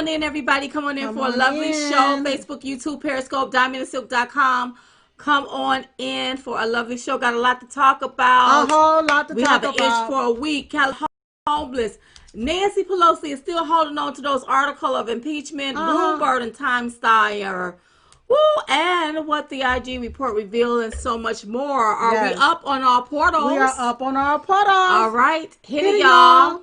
on in, everybody. Come on in Come for a on lovely in. show. Facebook, YouTube, Periscope, diamondandsilk.com. Come on in for a lovely show. Got a lot to talk about. A whole lot to we talk have an about. itch for a week. Homeless. Nancy Pelosi is still holding on to those articles of impeachment. Bloomberg and Tom Steyer. Woo, and what the IG report revealed and so much more. Are we up on our portals? We are up on our portals. All right. Hit it, y'all.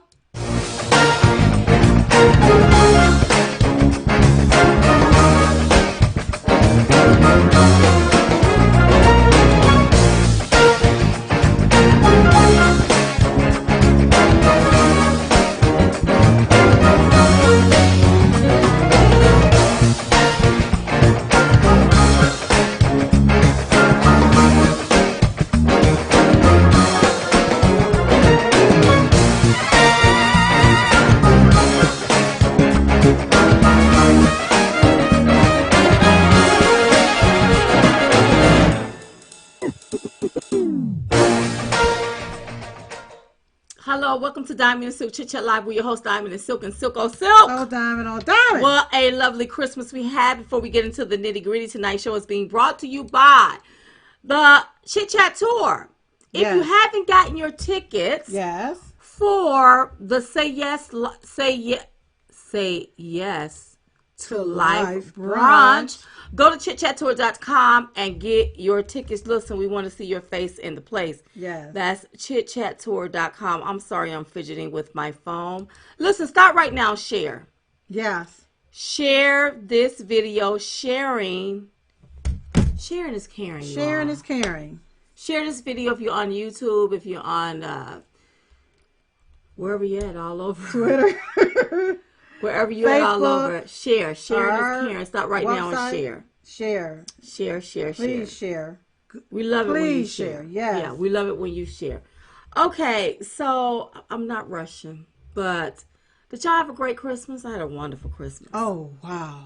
Hello, welcome to Diamond and Silk Chit Chat Live with your host Diamond and Silk and Silk oh Silk. Oh Diamond, oh Diamond. What a lovely Christmas we had. Before we get into the nitty gritty, tonight's show is being brought to you by the Chit Chat Tour. If you haven't gotten your tickets for the Say Yes to Life brunch, go to chitchattour.com and get your tickets. Listen, we want to see your face in the place. Yes. That's chitchattour.com. I'm sorry I'm fidgeting with my phone. Listen, start right now. Share. Yes. Share this video. Sharing is caring. Sharing is caring. Share this video if you're on YouTube, if you're on wherever you're at, all over. Twitter. Wherever you're at, all over. Share is caring. Stop right now and share. Share. Please share. We love it when you share. Yes. Yeah, we love it when you share. Okay, so I'm not rushing, but did y'all have a great Christmas? I had a wonderful Christmas. Oh wow.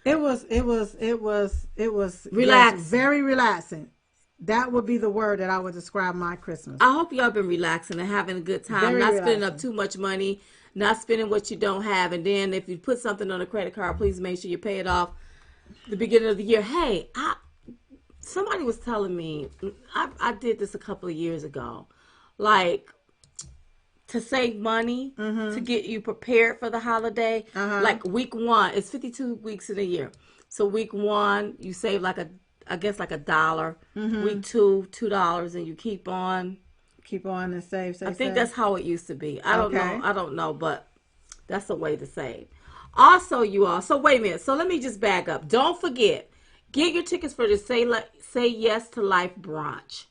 It was relaxing. Yes, very relaxing. That would be the word that I would describe my Christmas. I hope y'all been relaxing and having a good time, not spending up too much money, not spending what you don't have, and then if you put something on a credit card, please make sure you pay it off the beginning of the year. Hey, somebody was telling me, I did this a couple of years ago, like to save money to get you prepared for the holiday. Like week 1, it's 52 weeks in a year. So week 1, you save like $1. Week 2, $2, and you keep on and save. I think that's how it used to be. I don't know, but that's a way to save. Also, you all, so wait a minute. So let me just back up. Don't forget, get your tickets for the Say Yes to Life brunch.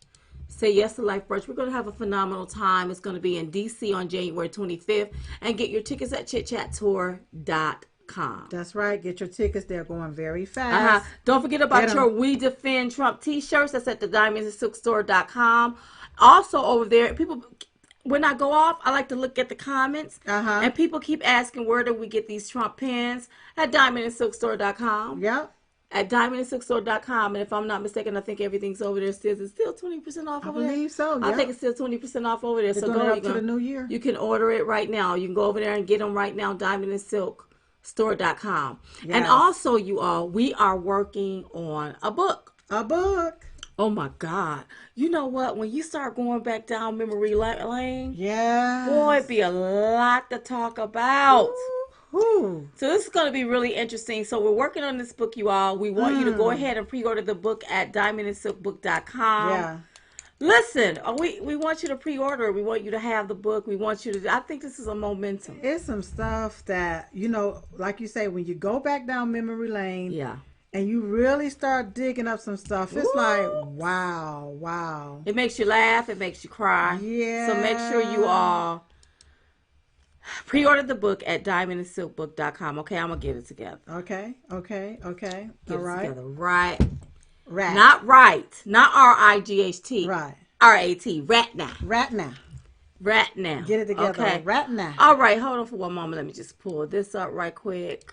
Say Yes to Life brunch. We're going to have a phenomenal time. It's going to be in D.C. on January 25th. And get your tickets at chitchattour.com. That's right. Get your tickets. They're going very fast. Don't forget about your We Defend Trump t-shirts. That's at the diamondandsilkstore.com. Also over there, people, when I go off, I like to look at the comments. And people keep asking, where do we get these Trump pins? At diamondandsilkstore.com. Yep. At diamondandsilkstore.com. And if I'm not mistaken, I think everything's over there still. It's still 20% off over there. I believe so, yeah. I think it's still 20% off over there. So go up to the new year. You can order it right now. You can go over there and get them right now, diamondandsilkstore.com. Yes. And also, you all, we are working on a book. Oh my God. You know what? When you start going back down memory lane, boy, it'd be a lot to talk about. Ooh. So this is going to be really interesting. So we're working on this book, you all. We want you to go ahead and pre-order the book at diamondandsilkbook.com. Yeah. Listen, we want you to pre-order. We want you to have the book. We want you to, I think this is a momentum. It's some stuff that, like you say, when you go back down memory lane. Yeah. And you really start digging up some stuff. It's like, wow. It makes you laugh. It makes you cry. Yeah. So make sure you all pre-order the book at diamondandsilkbook.com. Okay, I'm going to get it together. Okay. Get All right. it together. Right. Not right. Not R-I-G-H-T. Right. R-A-T. Rat now. Get it together. Okay. Rat now. All right. Hold on for one moment. Let me just pull this up right quick.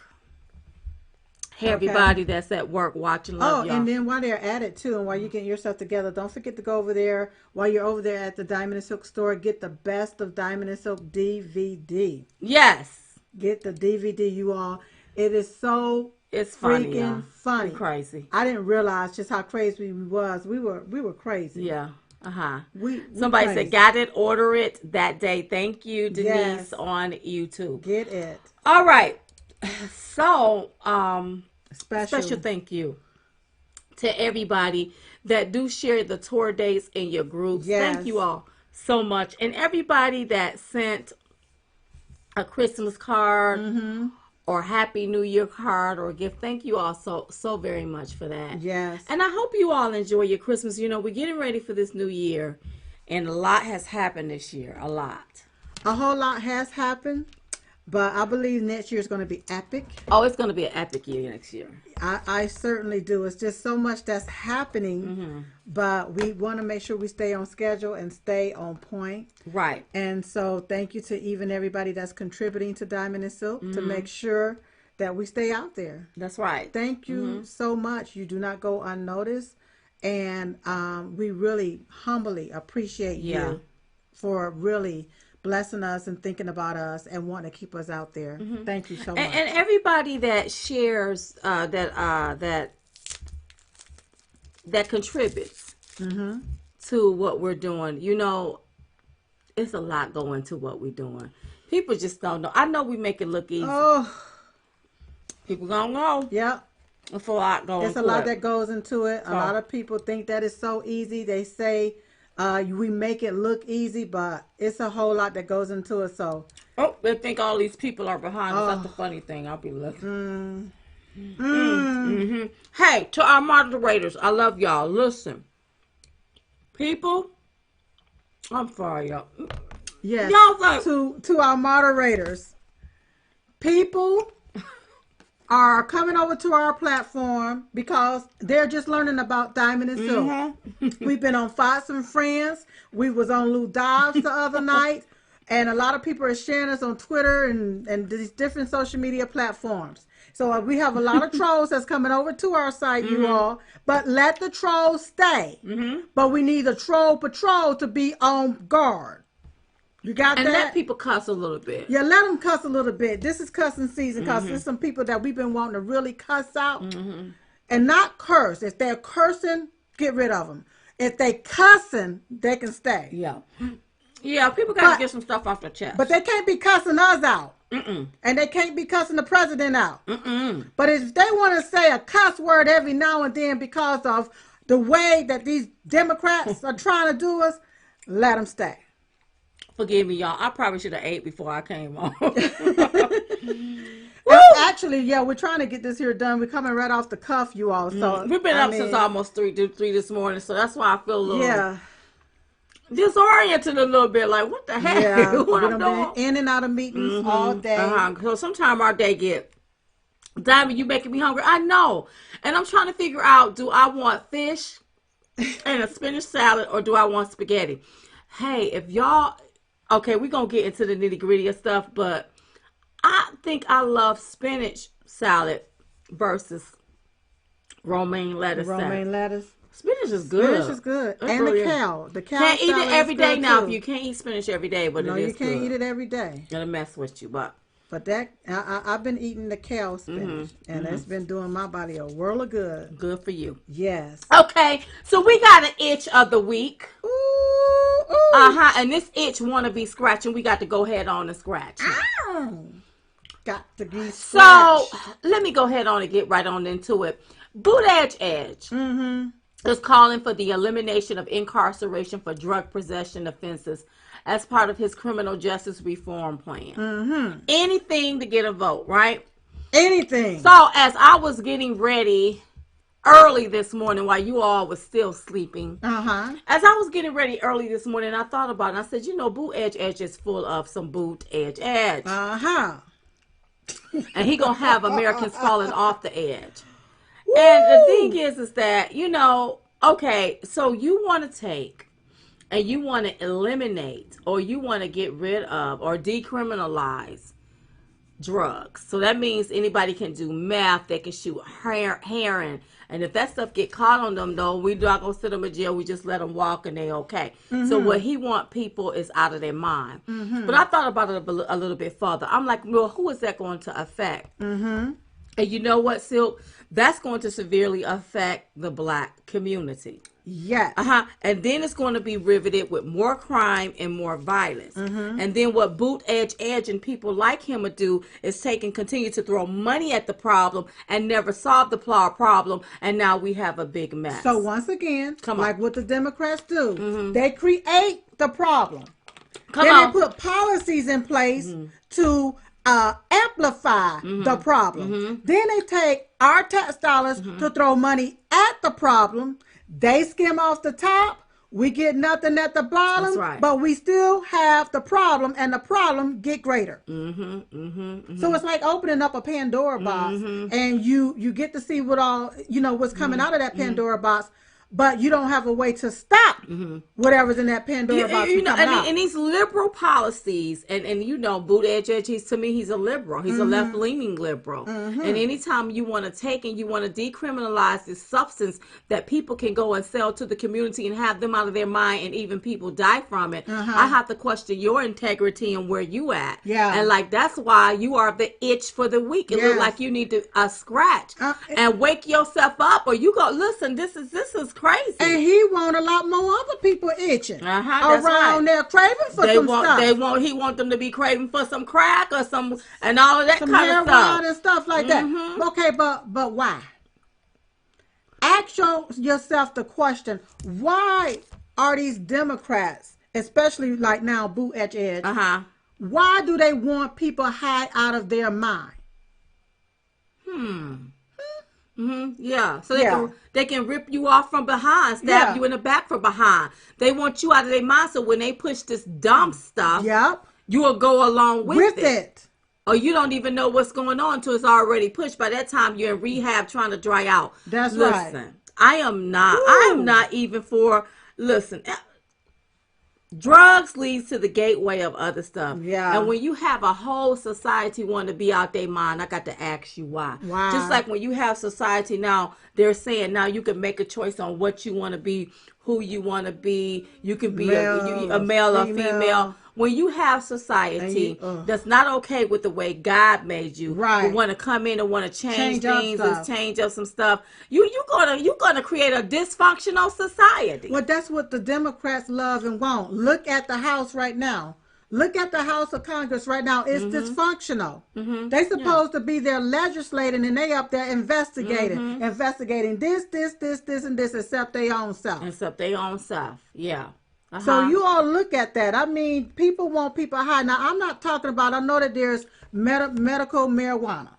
Hey, everybody that's at work watching. Love y'all. And then while they're at it, too, and while you're getting yourself together, don't forget to go over there. While you're over there at the Diamond and Silk store, get the Best of Diamond and Silk DVD. Yes. Get the DVD, you all. It is so it's funny, freaking funny. We're crazy. I didn't realize just how crazy we was. We were crazy. Yeah. We Somebody crazy. said, got it, order it that day. Thank you, Denise, yes. on YouTube. Get it. All right. So, special thank you to everybody that do share the tour dates in your groups. Yes. Thank you all so much. And everybody that sent a Christmas card or Happy New Year card or gift. Thank you all so very much for that. Yes. And I hope you all enjoy your Christmas. You know, we're getting ready for this new year, and a lot has happened this year. A lot. A whole lot has happened, but I believe next year is going to be epic. Oh, it's going to be an epic year next year. I certainly do. It's just so much that's happening, but we want to make sure we stay on schedule and stay on point. Right. And so thank you to even everybody that's contributing to Diamond and Silk to make sure that we stay out there. That's right. Thank you so much. You do not go unnoticed. And we really humbly appreciate you for really blessing us and thinking about us and wanting to keep us out there. Thank you so much. And everybody that shares that contributes to what we're doing. You know, it's a lot going to what we're doing. People just don't know. I know we make it look easy. Oh, people gonna know. Yeah. It's a lot going. It's a lot that goes into it. A lot of people think that it's so easy. They say we make it look easy, but it's a whole lot that goes into it. So, they think all these people are behind us. That's the funny thing. I'll be looking. Hey, to our moderators, I love y'all. Listen, people, I'm sorry, y'all. Yes, y'all like, to our moderators, people are coming over to our platform because they're just learning about Diamond and Silk. We've been on Fox and Friends. We was on Lou Dobbs the other night. And a lot of people are sharing us on Twitter and these different social media platforms. So we have a lot of trolls that's coming over to our site, you all. But let the trolls stay. But we need a troll patrol to be on guard. You got that? And let people cuss a little bit. Yeah, let them cuss a little bit. This is cussing season because there's some people that we've been wanting to really cuss out and not curse. If they're cursing, get rid of them. If they cussing, they can stay. Yeah, people got to get some stuff off their chest. But they can't be cussing us out. And they can't be cussing the president out. But if they want to say a cuss word every now and then because of the way that these Democrats are trying to do us, let them stay. Forgive me, y'all. I probably should have ate before I came on. Actually, we're trying to get this here done. We're coming right off the cuff, you all. So we've been up since almost 3 this morning, so that's why I feel a little disoriented a little bit. Like, what the heck? Yeah, what we've been in and out of meetings all day. So sometimes our day get, Diamond, you making me hungry. I know. And I'm trying to figure out, do I want fish and a spinach salad or do I want spaghetti? Hey, if y'all... Okay, we're going to get into the nitty-gritty of stuff, but I think I love spinach salad versus romaine lettuce salad. Spinach is good. Spinach is good. That's and really the kale. The kale can't eat it every day now. Too. You can't eat spinach every day, but no, it is you can't good. eat it every day. It'll mess with you, but that I've been eating the kale spinach, and it's been doing my body a world of good. Good for you. Yes. Okay, so we got an itch of the week. Ooh. And this itch want to be scratching. We got to go ahead on and scratch. Got to be scratched. So let me go ahead on and get right on into it. Boot Edge is calling for the elimination of incarceration for drug possession offenses as part of his criminal justice reform plan. Anything to get a vote, right? Anything. So as I was getting ready early this morning while you all was still sleeping, as I was getting ready early this morning, I thought about it. I said, Boot Edge is full of some Boot Edge. And he gonna have Americans falling off the edge. Woo! And the thing is that, okay, so you want to take and you want to eliminate or you want to get rid of or decriminalize drugs. So that means anybody can do meth, they can shoot heroin. And if that stuff get caught on them, though, we not going to sit them in jail. We just let them walk and they okay. So what he want people is out of their mind. But I thought about it a little bit further. I'm like, well, who is that going to affect? And you know what, Silk? That's going to severely affect the black community. Yes. And then it's going to be riveted with more crime and more violence. And then what Boot Edge and people like him would do is continue to throw money at the problem and never solve the problem. And now we have a big mess. So once again, like what the Democrats do, they create the problem. They put policies in place to amplify the problem. Then they take our tax dollars to throw money at the problem. They skim off the top. We get nothing at the bottom. That's right. But we still have the problem, and the problem get greater. So it's like opening up a Pandora box, and you get to see what all what's coming out of that Pandora box. But you don't have a way to stop whatever's in that Pandora box. And these liberal policies, and Boot Edge, to me, he's a liberal. He's a left-leaning liberal. And anytime you want to take and you want to decriminalize this substance that people can go and sell to the community and have them out of their mind, and even people die from it, I have to question your integrity and where you at. Yeah. And that's why you are the itch for the week. It looks like you need to scratch and wake yourself up, or you go, listen, this is crazy. And he want a lot more other people itching around there craving for some stuff. He want them to be craving for some crack or some and all of that some kind of stuff and stuff like that. Okay, but why? Ask yourself the question: why are these Democrats, especially like now Boot Edge, why do they want people high out of their mind? Yeah, so they can rip you off from behind, stab you in the back from behind. They want you out of their mind, so when they push this dumb stuff, you will go along with it. Or you don't even know what's going on until it's already pushed. By that time, you're in rehab trying to dry out. That's right. Listen, I am not even for, drugs leads to the gateway of other stuff. Yeah. And when you have a whole society want to be out their mind, I got to ask you why. Wow. Just like when you have society now, they're saying now you can make a choice on what you want to be, who you want to be. You can be a male or female. When you have society that's not okay with the way God made you, you want to come in and want to change things and change up some stuff, you're gonna create a dysfunctional society. Well, that's what the Democrats love and want. Look at the House right now. Look at the House of Congress right now. It's dysfunctional. They supposed to be there legislating, and they up there investigating this, and this, except their own self. Yeah. So you all look at that. I mean, people want people high. Now, I'm not talking about, I know that there's medical marijuana.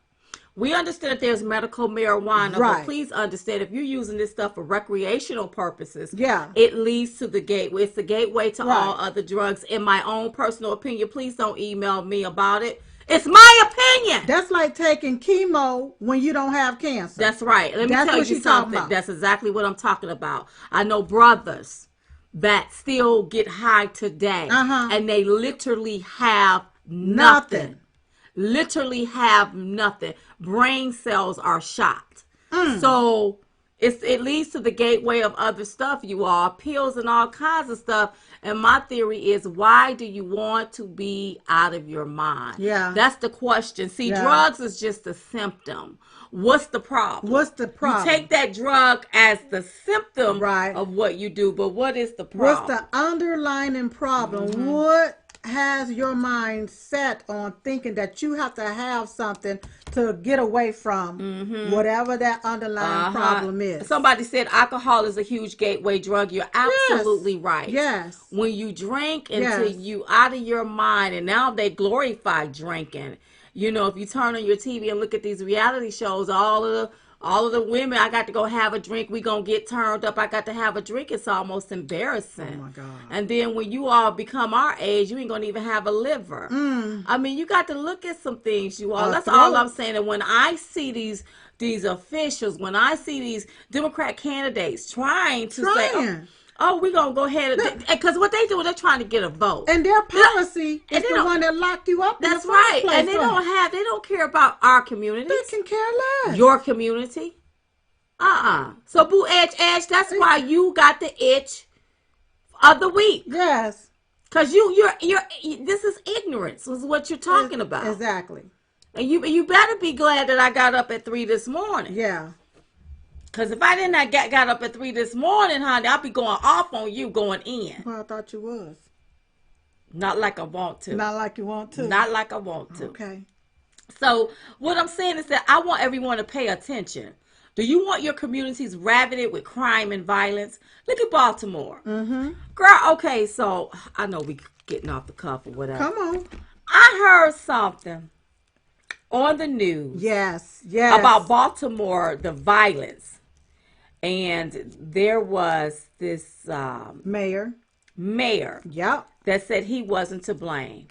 We understand that there's medical marijuana, but please understand, if you're using this stuff for recreational purposes, it leads to the gateway. It's the gateway to all other drugs. In my own personal opinion, please don't email me about it. It's my opinion. That's like taking chemo when you don't have cancer. That's right. Let me tell you something. That's exactly what I'm talking about. I know brothers that still get high today, and they literally have nothing. Literally have nothing. Brain cells are shot. So it leads to the gateway of other stuff, you all, pills and all kinds of stuff. And my theory is, why do you want to be out of your mind? Yeah, that's the question. See, drugs is just a symptom. What's the problem? You take that drug as the symptom of what you do, but what is the problem? What's the underlying problem? What has your mind set on thinking that you have to have something to get away from whatever that underlying problem is? Somebody said alcohol is a huge gateway drug. You're absolutely right. Yes. When you drink until you out of your mind, and now they glorify drinking. You know, if you turn on your TV and look at these reality shows, all of the women, I got to go have a drink. We gonna get turned up. I got to have a drink. It's almost embarrassing. Oh my God. And then when you all become our age, you ain't gonna even have a liver. I mean, you got to look at some things, you all. That's all I'm saying. And when I see these officials, when I see these Democrat candidates trying to say, oh, we're going to go ahead. Because what they do, they're trying to get a vote. And their policy is the one that locked you up. That's right. And they don't care about our community. They can care less. Your community. So boo edge, that's why you got the itch of the week. Yes. Because you're this is ignorance is what you're talking about. Exactly. And you better be glad that I got up at 3 this morning. Yeah. Because if I didn't got up at 3 this morning, honey, I'll be going off on you going in. Well, I thought you was. Not like I want to. Not like you want to. Not like I want to. Okay. So what I'm saying is that I want everyone to pay attention. Do you want your communities ravaged with crime and violence? Look at Baltimore. Mm-hmm. Girl, okay, so I know we getting off the cuff or whatever. Come on. I heard something on the news. Yes. About Baltimore, the violence. And there was this mayor. Yep. That said he wasn't to blame.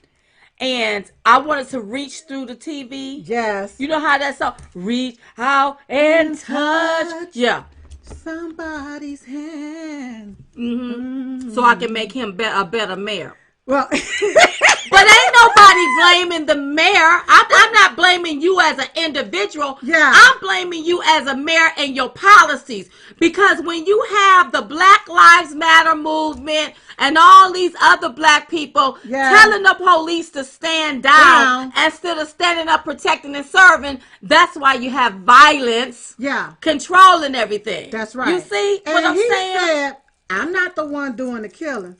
And I wanted to reach through the TV. Yes. You know how that song? Reach out and touch. Yeah. Somebody's hand. Mm-hmm. So I can make him a better mayor. Well, but ain't nobody blaming the mayor. I'm not blaming you as an individual. Yeah. I'm blaming you as a mayor and your policies. Because when you have the Black Lives Matter movement and all these other black people telling the police to stand down instead of standing up, protecting and serving, that's why you have violence. Yeah. Controlling everything. That's right. You see what I'm saying? Said, I'm not the one doing the killing.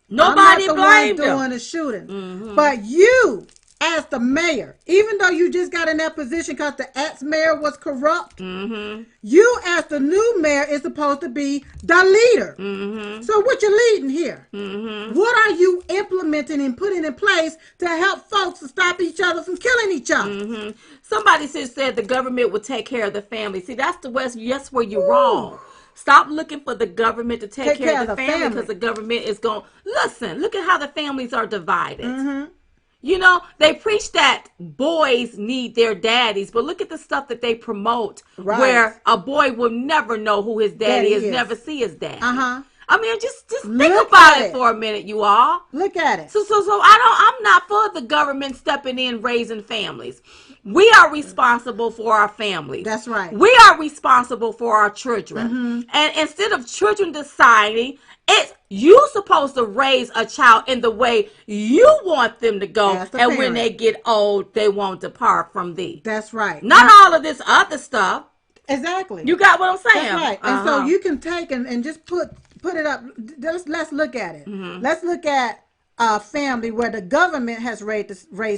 Nobody blamed him. Doing the shooting. Mm-hmm. But you, as the mayor, even though you just got in that position because the ex-mayor was corrupt, you as the new mayor is supposed to be the leader. Mm-hmm. So what you leading here? Mm-hmm. What are you implementing and putting in place to help folks to stop each other from killing each other? Mm-hmm. Somebody said the government would take care of the family. See, that's the West. That's where you're wrong. Stop looking for the government to take care of the family because the government is going. Listen, look at how the families are divided. Mm-hmm. You know, they preach that boys need their daddies, but look at the stuff that they promote where a boy will never know who his daddy is, never see his daddy. I mean, just think about it for a minute, you all. Look at it. So I'm not for the government stepping in raising families. We are responsible for our families. That's right. We are responsible for our children. Mm-hmm. And instead of children deciding, it's you supposed to raise a child in the way you want them to go. And parent. When they get old, they won't depart from thee. That's right. Not all of this other stuff. Exactly. You got what I'm saying? That's right. And so you can take and just put it up. Let's look at it. Mm-hmm. Let's look at a family where the government has raised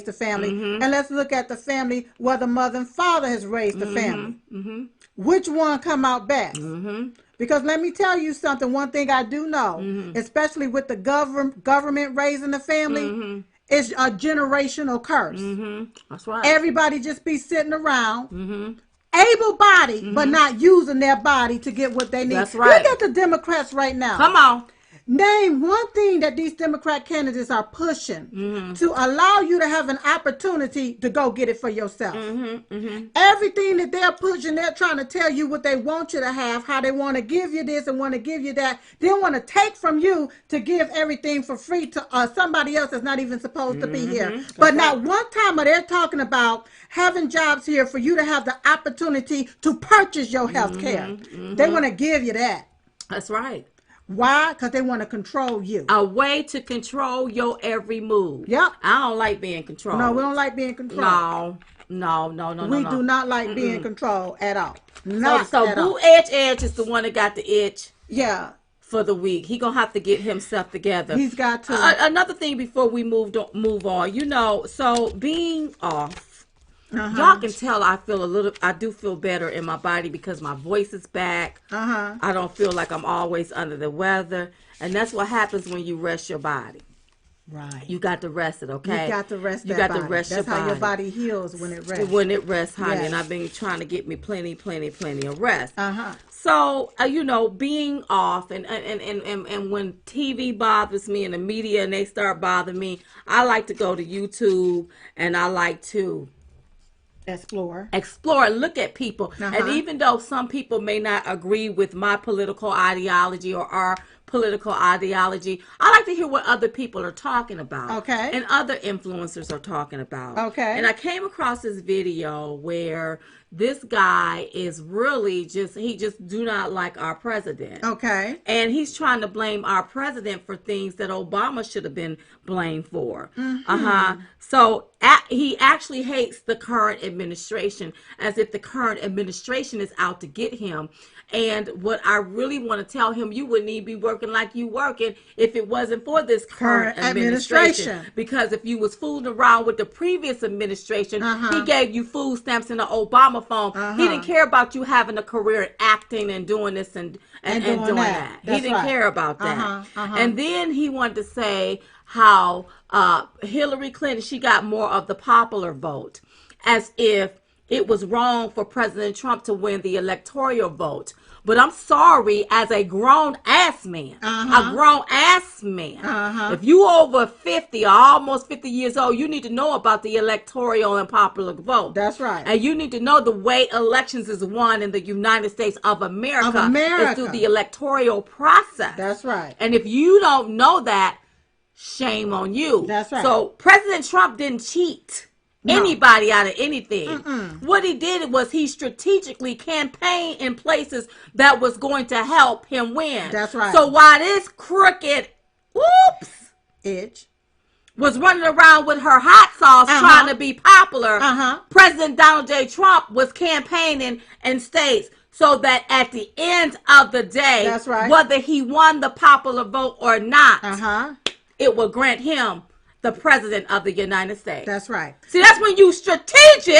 the family, and let's look at the family where the mother and father has raised the family. Mm-hmm. Which one come out best? Mm-hmm. Because let me tell you something. One thing I do know, especially with the government raising the family, it's a generational curse. Mm-hmm. That's right. Everybody just be sitting around. Able-bodied, but not using their body to get what they need. That's right. Look at the Democrats right now. Come on. Name one thing that these Democrat candidates are pushing to allow you to have an opportunity to go get it for yourself. Everything that they're pushing, they're trying to tell you what they want you to have, how they want to give you this and want to give you that. They want to take from you to give everything for free to somebody else that's not even supposed to be here. But not one time are they talking about having jobs here for you to have the opportunity to purchase your health care. They want to give you that. That's right. Why? Because they want to control you. A way to control your every move. Yep. I don't like being controlled. No, we don't like being controlled. No. We do not like being controlled at all. So Boo Edge is the one that got the itch. Yeah. For the week. He gonna have to get himself together. He's got to. Another thing before we move on, you know, so being off, y'all can tell I do feel better in my body because my voice is back. I don't feel like I'm always under the weather. And that's what happens when you rest your body. Right. You got to rest it, okay? You got to rest your body. That's your body. That's how your body heals when it rests. When it rests, honey. Yes. And I've been trying to get me plenty of rest. So, you know, being off and when TV bothers me and the media and they start bothering me, I like to go to YouTube and I like to explore, look at people. And even though some people may not agree with my political ideology or our political ideology. I like to hear what other people are talking about. Okay. And other influencers are talking about. Okay. And I came across this video where this guy is really he just do not like our president. Okay. And he's trying to blame our president for things that Obama should have been blamed for. So he actually hates the current administration, as if the current administration is out to get him. And what I really want to tell him, you wouldn't even be working like you working if it wasn't for this current administration. Because if you was fooling around with the previous administration, he gave you food stamps and an Obama phone. He didn't care about you having a career in acting and doing this and doing that. He didn't care about that. And then he wanted to say how Hillary Clinton, she got more of the popular vote, as if it was wrong for President Trump to win the electoral vote. But I'm sorry, as a grown-ass man, if you over 50 or almost 50 years old, you need to know about the electoral and popular vote. That's right. And you need to know the way elections is won in the United States of America. Is through the electoral process. That's right. And if you don't know that, shame on you. That's right. So President Trump didn't cheat anybody out of anything. What he did was he strategically campaigned in places that was going to help him win. That's right. So while this crooked itch was running around with her hot sauce trying to be popular, President Donald J. Trump was campaigning in states so that at the end of the day, that's right, whether he won the popular vote or not, it will grant him the president of the United States. That's right. See, that's when you strategically,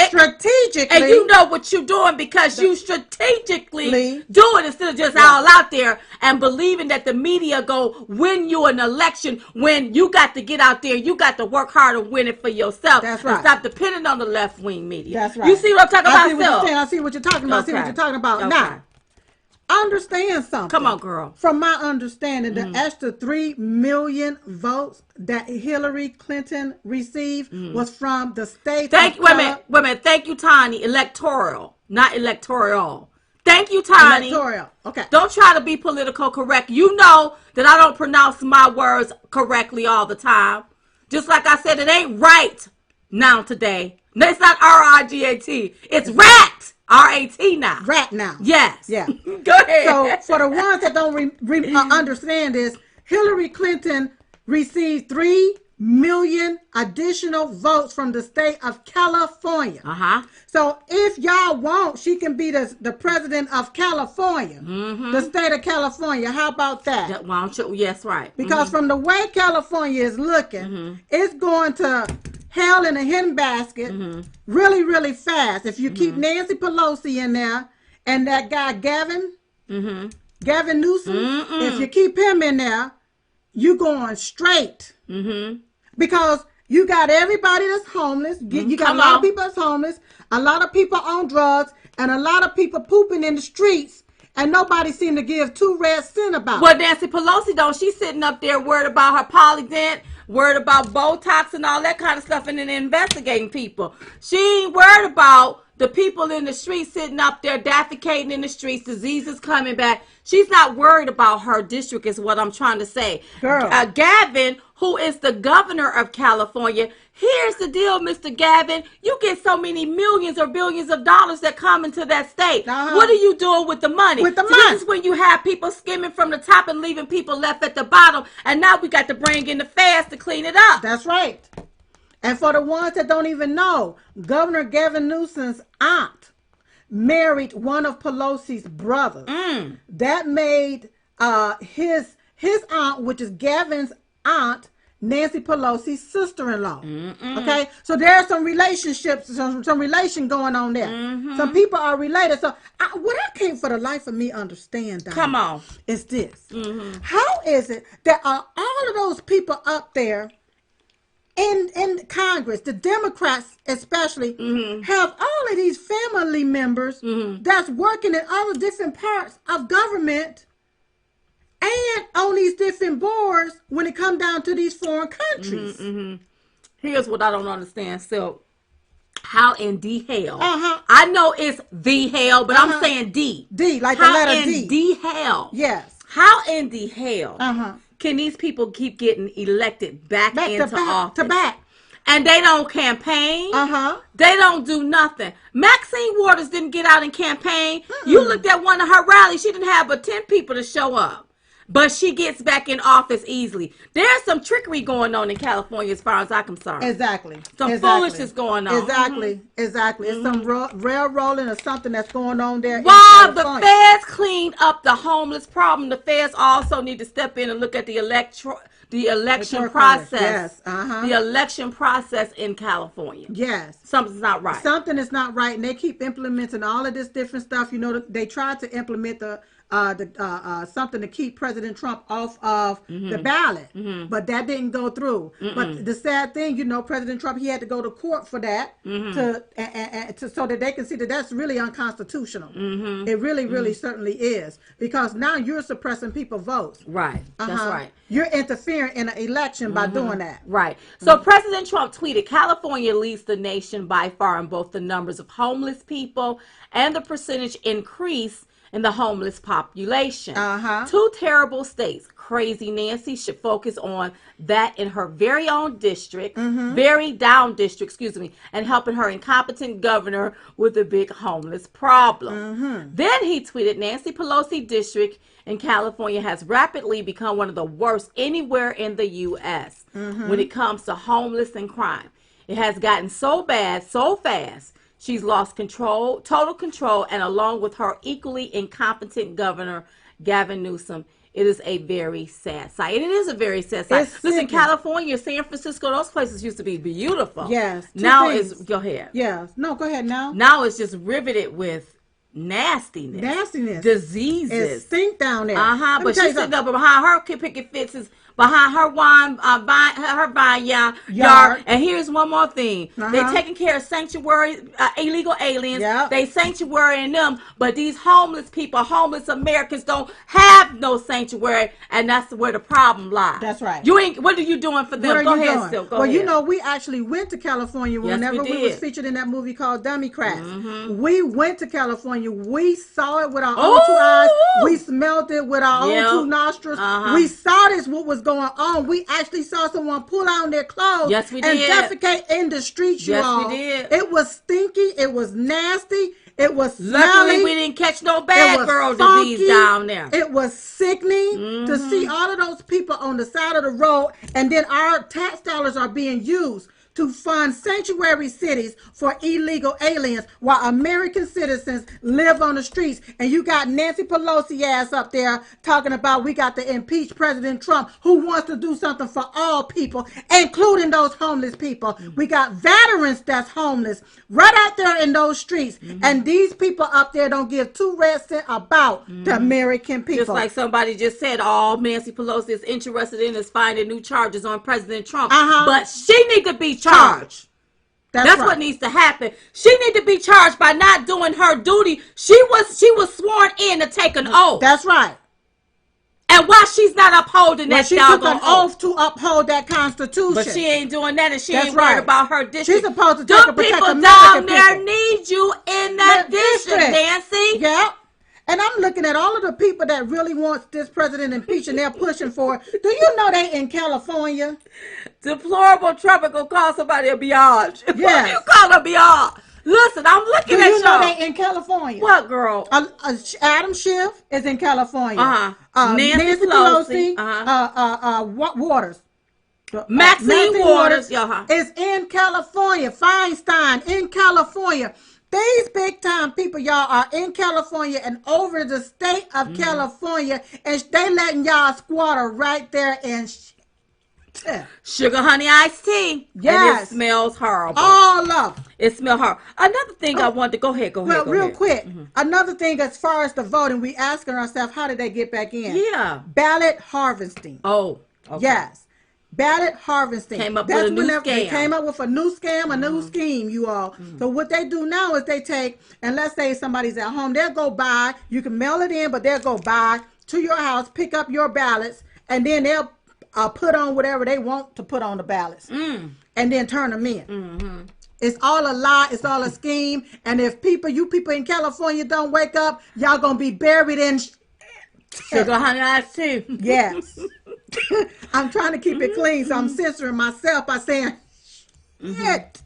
and you know what you're doing because you strategically do it instead of just all out there and believing that the media go win you an election when you got to get out there, you got to work hard and win it for yourself. That's right. And stop depending on the left-wing media. That's right. You see what I'm talking about? I see what you're talking about. I see what you're talking about. Now, understand something. Come on, girl. From my understanding, the extra 3 million votes that Hillary Clinton received was from the state. Wait a minute. Thank you, Tiny. Electoral, not electoral. Thank you, Tiny. Electoral. Okay. Don't try to be political correct. You know that I don't pronounce my words correctly all the time. Just like I said, it ain't right now today. No, it's not R-I-G-A-T. It's rat. R-A-T now. Rat now. Yes. Yeah. Go ahead. So for the ones that don't understand this, Hillary Clinton received 3 million additional votes from the state of California. So if y'all want, she can be the president of California, the state of California. How about that? Why don't you? Yes, right. Because from the way California is looking, it's going to hell in a handbasket really, really fast. If you keep Nancy Pelosi in there and that guy Gavin Newsom, if you keep him in there, you going straight. Because you got everybody that's homeless. You got a lot of people that's homeless, a lot of people on drugs, and a lot of people pooping in the streets. And nobody seemed to give 2 red cents about it. Well, Nancy Pelosi don't. She's sitting up there worried about her polydent, worried about Botox and all that kind of stuff, and then investigating people. She ain't worried about the people in the streets sitting up there defecating in the streets, diseases coming back. She's not worried about her district is what I'm trying to say. Girl. Gavin, who is the governor of California, here's the deal, Mr. Gavin. You get so many millions or billions of dollars that come into that state. What are you doing with the money? This is when you have people skimming from the top and leaving people left at the bottom. And now we got to bring in the feds to clean it up. That's right. And for the ones that don't even know, Governor Gavin Newsom's aunt married one of Pelosi's brothers. That made his aunt, which is Gavin's aunt, Nancy Pelosi's sister-in-law. Okay, so there's some relationships, some relation going on there. Some people are related. So what I can't for the life of me understand, Donna, come on, is this: how is it that all of those people up there in Congress, the Democrats especially, have all of these family members that's working in all the different parts of government and on these different boards when it comes down to these foreign countries? Here's what I don't understand. So, how in the hell? I know it's the hell, but I'm saying D. D, like how the letter in D. D hell? Yes. How in the hell can these people keep getting elected back into office? And they don't campaign. They don't do nothing. Maxine Waters didn't get out and campaign. You looked at one of her rallies. She didn't have but 10 people to show up. But she gets back in office easily. There's some trickery going on in California as far as I'm concerned. Some foolishness going on. It's some railroading or something that's going on there. While the feds clean up the homeless problem, the feds also need to step in and look at the election process. The election process in California. Yes. Something's not right. Something is not right. And they keep implementing all of this different stuff. You know, they tried to implement something to keep President Trump off of the ballot, but that didn't go through. But the sad thing, you know, President Trump, he had to go to court for that so that they can see that that's really unconstitutional. It really certainly is, because now you're suppressing people's votes. Right. That's right. You're interfering in an election by doing that. Right. So President Trump tweeted, California leads the nation by far in both the numbers of homeless people and the percentage increase in the homeless population. Two terrible states. Crazy Nancy should focus on that in her very own district, very down district, and helping her incompetent governor with a big homeless problem. Then he tweeted, Nancy Pelosi district in California has rapidly become one of the worst anywhere in the U.S. when it comes to homeless and crime. It has gotten so bad so fast. She's lost control, total control, and along with her equally incompetent governor, Gavin Newsom, it is a very sad sight. It is a very sad sight. Listen, California, San Francisco, those places used to be beautiful. Yes. Now go ahead. Yeah. No, go ahead now. Now it's just riveted with nastiness. Diseases. It stink down there. But she's sitting up behind her picket fences, behind her vineyard. And here's one more thing. They're taking care of sanctuary, illegal aliens. They sanctuarying them. But these homeless people, homeless Americans don't have no sanctuary. And that's where the problem lies. That's right. What are you doing for them? Go ahead, Sil. Go ahead. You know, we actually went to California whenever we was featured in that movie called Democrats. We went to California. We saw it with our own two eyes. We smelled it with our own two nostrils. We saw what was going on. We actually saw someone pull out their clothes and defecate in the streets, you all. We did. It was stinky. It was nasty. It was smelly. Luckily, we didn't catch no bad girl disease down there. It was sickening to see all of those people on the side of the road, and then our tax dollars are being used to fund sanctuary cities for illegal aliens while American citizens live on the streets. And you got Nancy Pelosi ass up there talking about we got to impeach President Trump, who wants to do something for all people, including those homeless people. We got veterans that's homeless right out there in those streets. And these people up there don't give 2 red cents about the American people. Just like somebody just said, all Nancy Pelosi is interested in is finding new charges on President Trump. But she need to be charged. That's right. What needs to happen. She need to be charged by not doing her duty. She was sworn in to take an oath. That's right. And why she's not upholding that she took an oath to uphold that Constitution. But she ain't doing that, and she ain't worried about her district. She's supposed to take people down there need you in that district, Nancy. Yeah. And I'm looking at all of the people that really wants this president impeached and they're pushing for it. Do you know they in California? Deplorable Trump gonna call somebody a biatch. Yes. What do you call a biatch? Listen, I'm looking at you know they in California. What, girl? Adam Schiff is in California. Nancy Pelosi. Waters. Maxine Waters is in California. Feinstein in California. These big time people, y'all, are in California and over the state of California, and they letting y'all squatter right there in sugar honey iced tea. Yes. And it smells horrible. All of it smells horrible. Another thing I wanted to go ahead. Real quick. Another thing as far as the voting, we asking ourselves, how did they get back in? Yeah. Ballot harvesting. Oh. Okay. Yes. Ballot harvesting. Came up with a new scam. They came up with a new scam, a new scheme, you all. So what they do now is they take, and let's say somebody's at home, they'll go buy, you can mail it in, but they'll go buy to your house, pick up your ballots, and then they'll put on whatever they want to put on the ballots, and then turn them in. It's all a lie. It's all a scheme. And if you people in California don't wake up, y'all gonna be buried in Sugar, honey, iced tea. Yes. I'm trying to keep it clean, so I'm censoring myself by saying shit.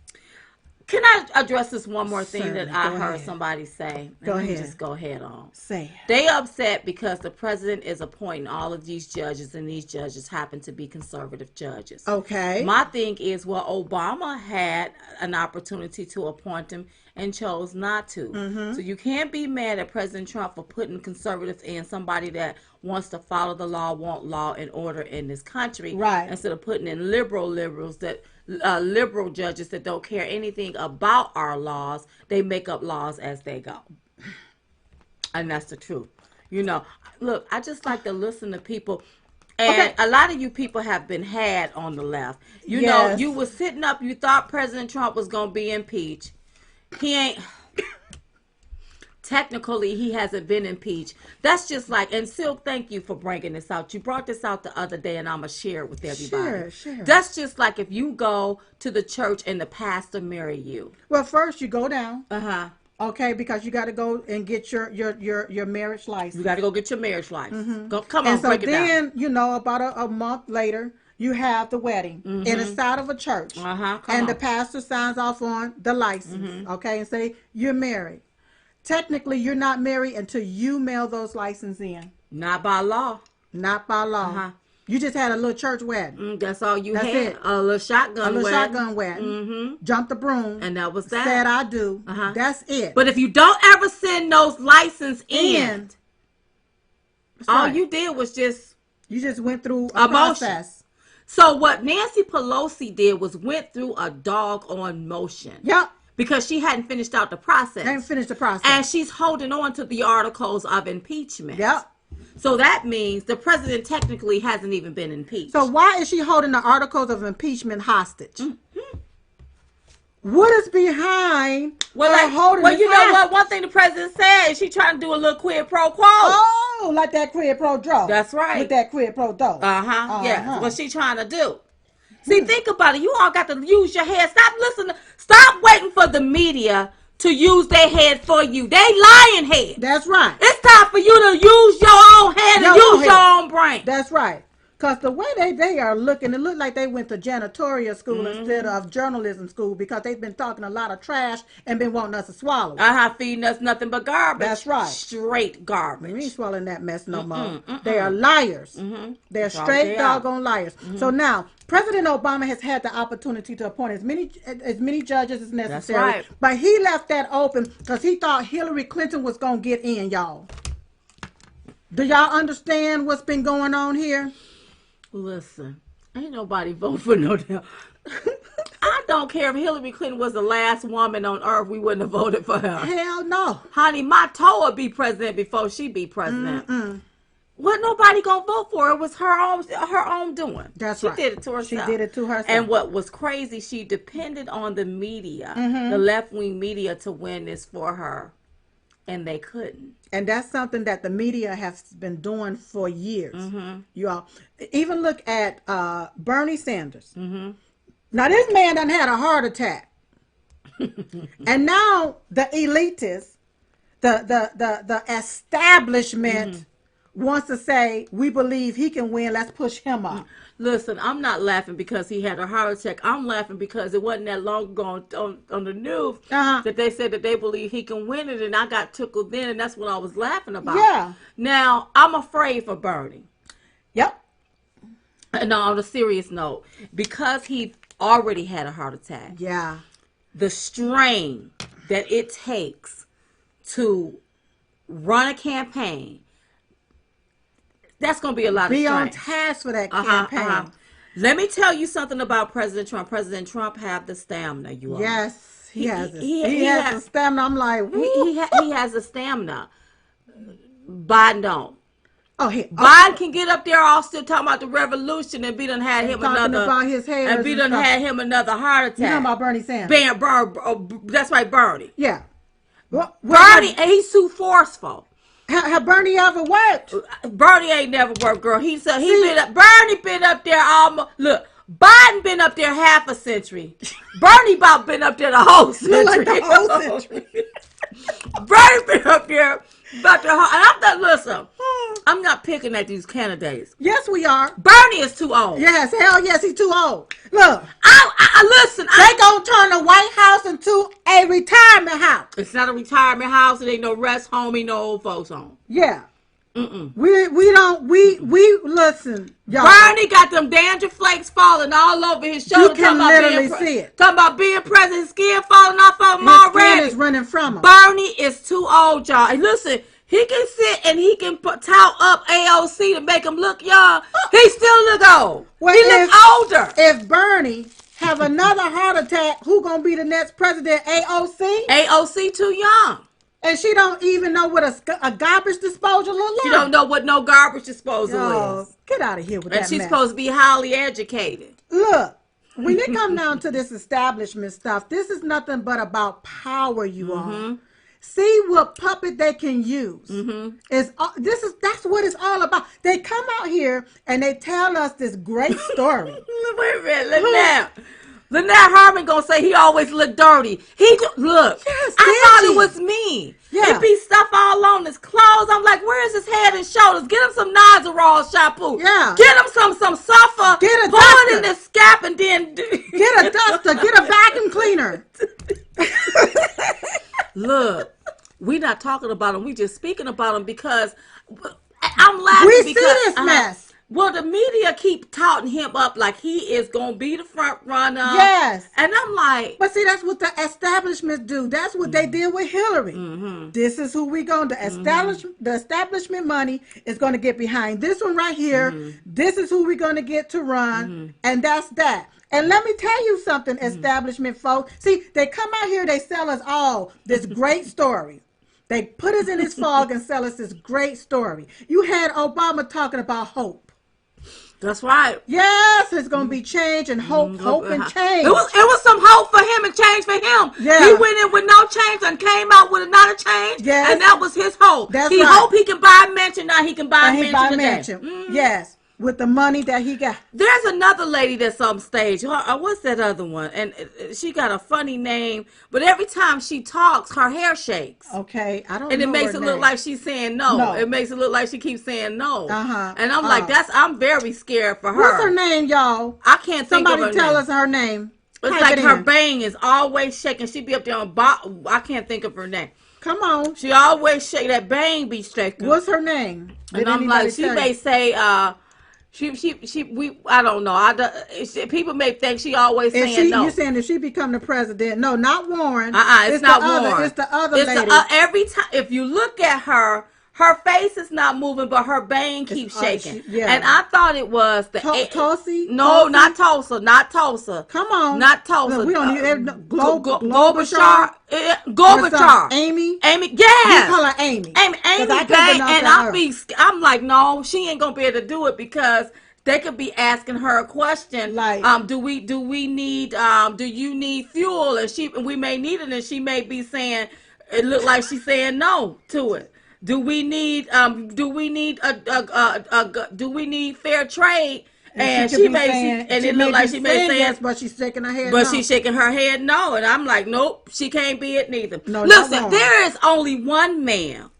Can I address this one more thing Certainly. that I Go heard ahead. somebody say? Go ahead. Just go ahead on. Say it. They upset because the president is appointing all of these judges, and these judges happen to be conservative judges. Okay. My thing is, well, Obama had an opportunity to appoint him and chose not to. So you can't be mad at President Trump for putting conservatives in, somebody that wants to follow the law, want law and order in this country, right? Instead of putting in liberals that liberal judges that don't care anything about our laws. They make up laws as they go, and that's the truth. Look, I just like to listen to people. And a lot of you people have been had on the left. You know, you were sitting up, you thought President Trump was going to be impeached. He ain't. Technically, he hasn't been impeached. That's just like, and Silk, thank you for bringing this out. You brought this out the other day, and I'm going to share it with everybody. Sure. That's just like if you go to the church and the pastor marry you. Well, first you go down. Okay, because you got to go and get your marriage license. You got to go get your marriage license. Come on, and so break it down. then, about a month later, you have the wedding inside of a church. And the pastor signs off on the license, and say you're married. Technically, you're not married until you mail those licenses in. Not by law. Not by law. You just had a little church wedding. That's all you had. It. A little shotgun wedding. Jumped the broom. And that was that. Said I do. That's it. But if you don't ever send those licenses in, all you did was you just went through a process. So what Nancy Pelosi did was went through a doggone motion. Yep. Because she hadn't finished out the process. Hadn't finished the process. And she's holding on to the articles of impeachment. Yep. So that means the president technically hasn't even been impeached. So why is she holding the articles of impeachment hostage? What is behind holding Well, you know what? One thing the president said is she trying to do a little quid pro quo. Oh, like that quid pro dough. That's right. With that quid pro dough. Yeah, what she trying to do. See, think about it. You all got to use your head. Stop listening. Stop waiting for the media to use their head for you. They lying head. That's right. It's time for you to use your own head and use your own brain. That's right. Because the way they are looking, it look like they went to janitorial school instead of journalism school, because they've been talking a lot of trash and been wanting us to swallow. Feeding us nothing but garbage. That's right. Straight garbage. We ain't swallowing that mess no more. They are liars. They're straight doggone liars. So now, President Obama has had the opportunity to appoint as many judges as necessary. That's right. But he left that open because he thought Hillary Clinton was going to get in, y'all. Do y'all understand what's been going on here? Listen, ain't nobody vote for no damn. I don't care if Hillary Clinton was the last woman on earth, we wouldn't have voted for her. Hell no. Honey, my toe would be president before she be president. What nobody gonna vote for? It was her own doing. That's right. She did it to herself. She did it to herself. And what was crazy, she depended on the media, the left-wing media, to win this for her. And they couldn't. And that's something that the media has been doing for years. You all even look at Bernie Sanders. Now this man done had a heart attack. And now the elitists, the establishment wants to say, we believe he can win, let's push him up. Listen, I'm not laughing because he had a heart attack. I'm laughing because it wasn't that long ago on the news that they said that they believe he can win it, and I got tickled then, and that's what I was laughing about. Yeah. Now, I'm afraid for Bernie. Yep. And on a serious note, because he already had a heart attack. Yeah. The strain that it takes to run a campaign, that's going to be a lot of strain. Be on task for that campaign. Let me tell you something about President Trump. President Trump have the stamina, you all. Yes, he has it. He has the stamina. I'm like, he has the stamina. Biden don't. Biden can get up there all still talking about the revolution and be done had him another about his hair and be done had him another heart attack. You talking about Bernie Sanders? That's right, Bernie. Yeah. Bernie, and he's too forceful. Have Bernie ever worked? Bernie ain't never worked, girl. Bernie been up there almost. Look, Biden been up there half a century. Bernie about been up there the whole century. Like the whole century. Bernie been up there About the whole, and I'm not, listen, I'm not picking at these candidates. Yes, we are. Bernie is too old. Yes, hell yes, he's too old. Look, listen. They gonna turn the White House into a retirement house. It's not a retirement house. It ain't no rest home. Ain't no old folks home. Yeah. Mm-mm. We listen, y'all. Bernie got them dandruff flakes falling all over his shoulder. You can literally see it. Talking about being president, his skin falling off of him his already. Skin is running from him. Bernie is too old, y'all. And listen, he can sit and he can tout up AOC to make him look young. He still look old. Well, he looks older. If Bernie have another heart attack, who gonna be the next president? AOC? AOC too young. And she don't even know what a garbage disposal look like. She don't know what no garbage disposal is. Get out of here with that mess. And she's supposed to be highly educated. Look, when it come down to this establishment stuff, this is nothing but about power, you all. See what puppet they can use. That's what it's all about. They come out here and they tell us this great story. Wait a minute, look now. Lynette Harmon gonna say he always look dirty. Look. Yes, I thought it was me. Yeah. It be stuff all on his clothes. I'm like, where is his head and shoulders? Get him some Nizoral shampoo. Yeah. Get him some sulfur. Get a pour duster. it in the scalp and then get a duster. Get a vacuum cleaner. Look, we not talking about him. We just speaking about him because I'm laughing we because see this mess. Well, the media keep touting him up like he is going to be the front runner. Yes. And I'm like... But see, that's what the establishment do. That's what they did with Hillary. This is who we going to... The establishment money is going to get behind this one right here. This is who we're going to get to run. And that's that. And let me tell you something, establishment folks. See, they come out here, they sell us all this great story. They put us in this fog and sell us this great story. You had Obama talking about hope. That's right. Yes, it's going to be change and hope and change. It was some hope for him and change for him. Yeah. He went in with no change and came out with another change. Yes. And that was his hope. That's he right. hoped he can buy a mansion. Now he can buy a mansion. Yes, with the money that he got. There's another lady that's on stage. What's that other one? And she got a funny name, but every time she talks, her hair shakes. Okay, I don't know. And it makes it look like she's saying no. It makes it look like she keeps saying no. And I'm like, I'm very scared for her. What's her name, y'all? I can't think of her name. Somebody tell us her name. It's like her bang is always shaking. She be up there on I can't think of her name. Come on. She always shake. That bang be shaking. What's her name? And I'm like, she may say, I don't know. People may think she always saying no. You're saying if she become the president? No, not Warren. It's not Warren. It's the other lady. Every time, if you look at her face is not moving, but her bang keeps shaking. And I thought it was the Tulsi. No, not Tulsa. Not Tulsa. Come on, not Tulsa. Look, we don't need Globachar. Globachar. Amy. Yes. You call her Amy. Amy bang, and I'm like, no, she ain't gonna be able to do it because they could be asking her a question like, do you need fuel? And we may need it, and she may be saying, it looked like she's saying no to it. Do we need fair trade? And she may saying, and it looked like she may say yes, but she's shaking her head. But she's shaking her head no, and I'm like, nope, she can't be it neither. No, listen, there is only one man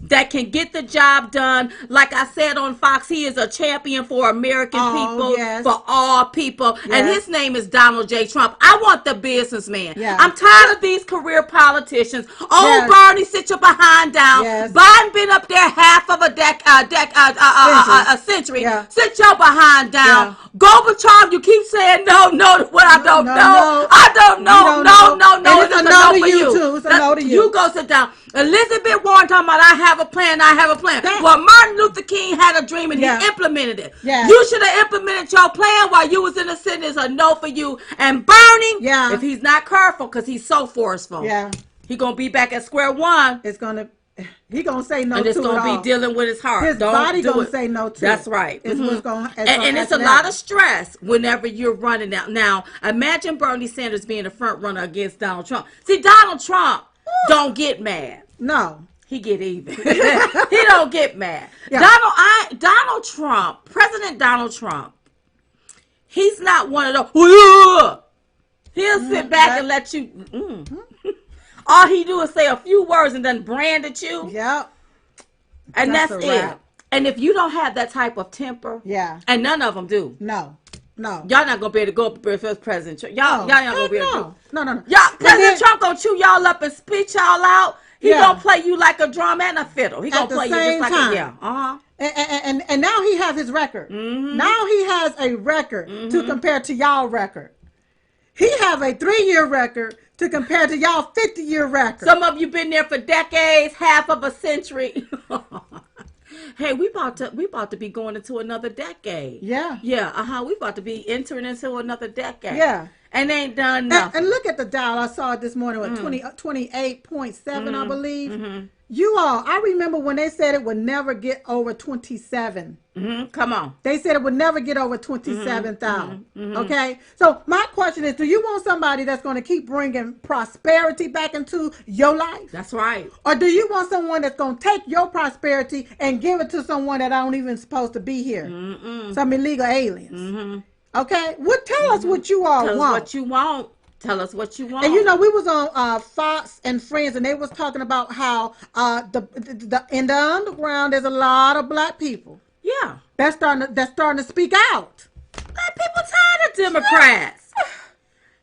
that can get the job done. Like I said on Fox, he is a champion for American people, for all people. Yes. And his name is Donald J. Trump. I want the businessman. Yes. I'm tired of these career politicians. Oh, Bernie, sit your behind down. Yes. Biden been up there half of a century. Yeah. Sit your behind down. Yeah. Gorbachev, you keep saying no to what I don't know. I don't know. No. It's a no to you too. It's a no to you. You go sit down. Elizabeth Warren talking about I have a plan. Well, Martin Luther King had a dream and he implemented it. Yeah. You should have implemented your plan while you was in the Senate. It's a no for you. And Bernie, if he's not careful, because he's so forceful, he gonna be back at square one. He gonna say no to it. And it's gonna be dealing with his heart. His body gonna say no to it. That's right. It's what's gonna and it's a lot of stress whenever you're running out. Now, imagine Bernie Sanders being a front runner against Donald Trump. See, Donald Trump don't get mad. No. He get even. He don't get mad. Yeah. Donald Trump, President Donald Trump, he's not one of those. He'll sit back and let you. All he do is say a few words and then brand at you. Yep. And that's it. And if you don't have that type of temper, and none of them do. No. Y'all not gonna be able to go up for President Trump. Y'all not gonna be able to do. No. Y'all, President Trump gonna chew y'all up and spit y'all out. He gonna play you like a drum and a fiddle. He gonna play you just like a And now he has his record. Now he has a record to compare to y'all record. He have a 3-year record to compare to y'all 50-year record. Some of you been there for decades, half of a century. Hey, we about to be going into another decade. Yeah. We about to be entering into another decade. Yeah. And they ain't done nothing. And look at the dial. I saw it this morning with 28.7, I believe. You all, I remember when they said it would never get over 27. Come on. They said it would never get over 27,000. Okay? So my question is, do you want somebody that's going to keep bringing prosperity back into your life? That's right. Or do you want someone that's going to take your prosperity and give it to someone that don't even supposed to be here? Some illegal aliens. Okay? Well, tell us what you all want. Tell us what you want. Tell us what you want. And you know, we was on Fox and Friends, and they was talking about how in the underground there's a lot of black people. Yeah, that's starting to speak out. Black people tired of Democrats.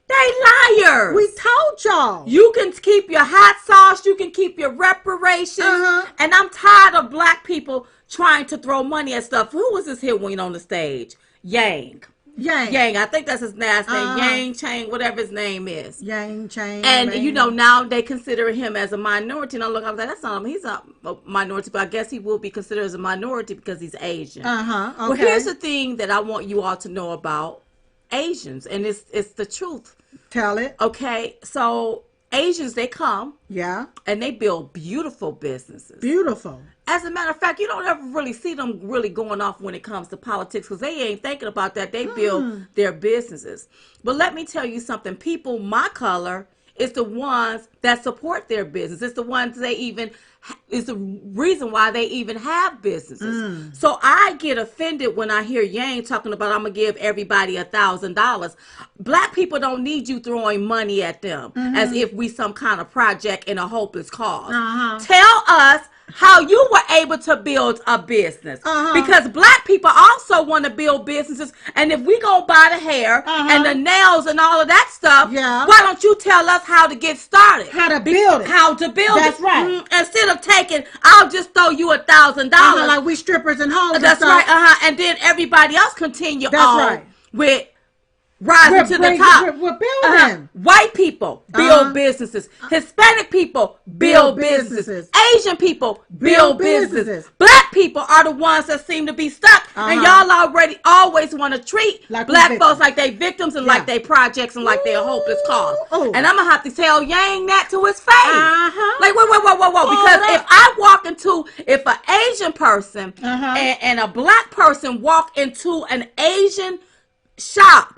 They liars. We told y'all. You can keep your hot sauce. You can keep your reparations. And I'm tired of black people trying to throw money at stuff. Who was this here when on the stage? Yang. I think that's his last name. Yang Chang, whatever his name is. Yang Chang. And you know, now they consider him as a minority. And I was like, that's not him. He's a minority, but I guess he will be considered as a minority because he's Asian. Okay. Well, here's the thing that I want you all to know about Asians, and it's the truth. Tell it. Okay, so Asians, they come. Yeah. And they build beautiful businesses. Beautiful. As a matter of fact, you don't ever really see them really going off when it comes to politics because they ain't thinking about that. They build their businesses. But let me tell you something. People my color is the ones that support their business. It's the ones is the reason why they even have businesses. So I get offended when I hear Yang talking about I'm going to give everybody $1,000. Black people don't need you throwing money at them as if we some kind of project in a hopeless cause. Tell us how you were able to build a business. Because black people also want to build businesses. And if we go buy the hair and the nails and all of that stuff, why don't you tell us how to get started? How to build it. That's right. Instead of taking, I'll just throw you $1,000. Like we strippers and hoes. That's right. And then everybody else continue with rising to the top. We're building. White people build businesses. Hispanic people build businesses. Asian people build businesses. Black people are the ones that seem to be stuck. And y'all always want to treat black folks like they victims and like they projects and like they're a hopeless cause. And I'm going to have to tell Yang that to his face. Like, whoa. Because if an Asian person and a black person walk into an Asian shop,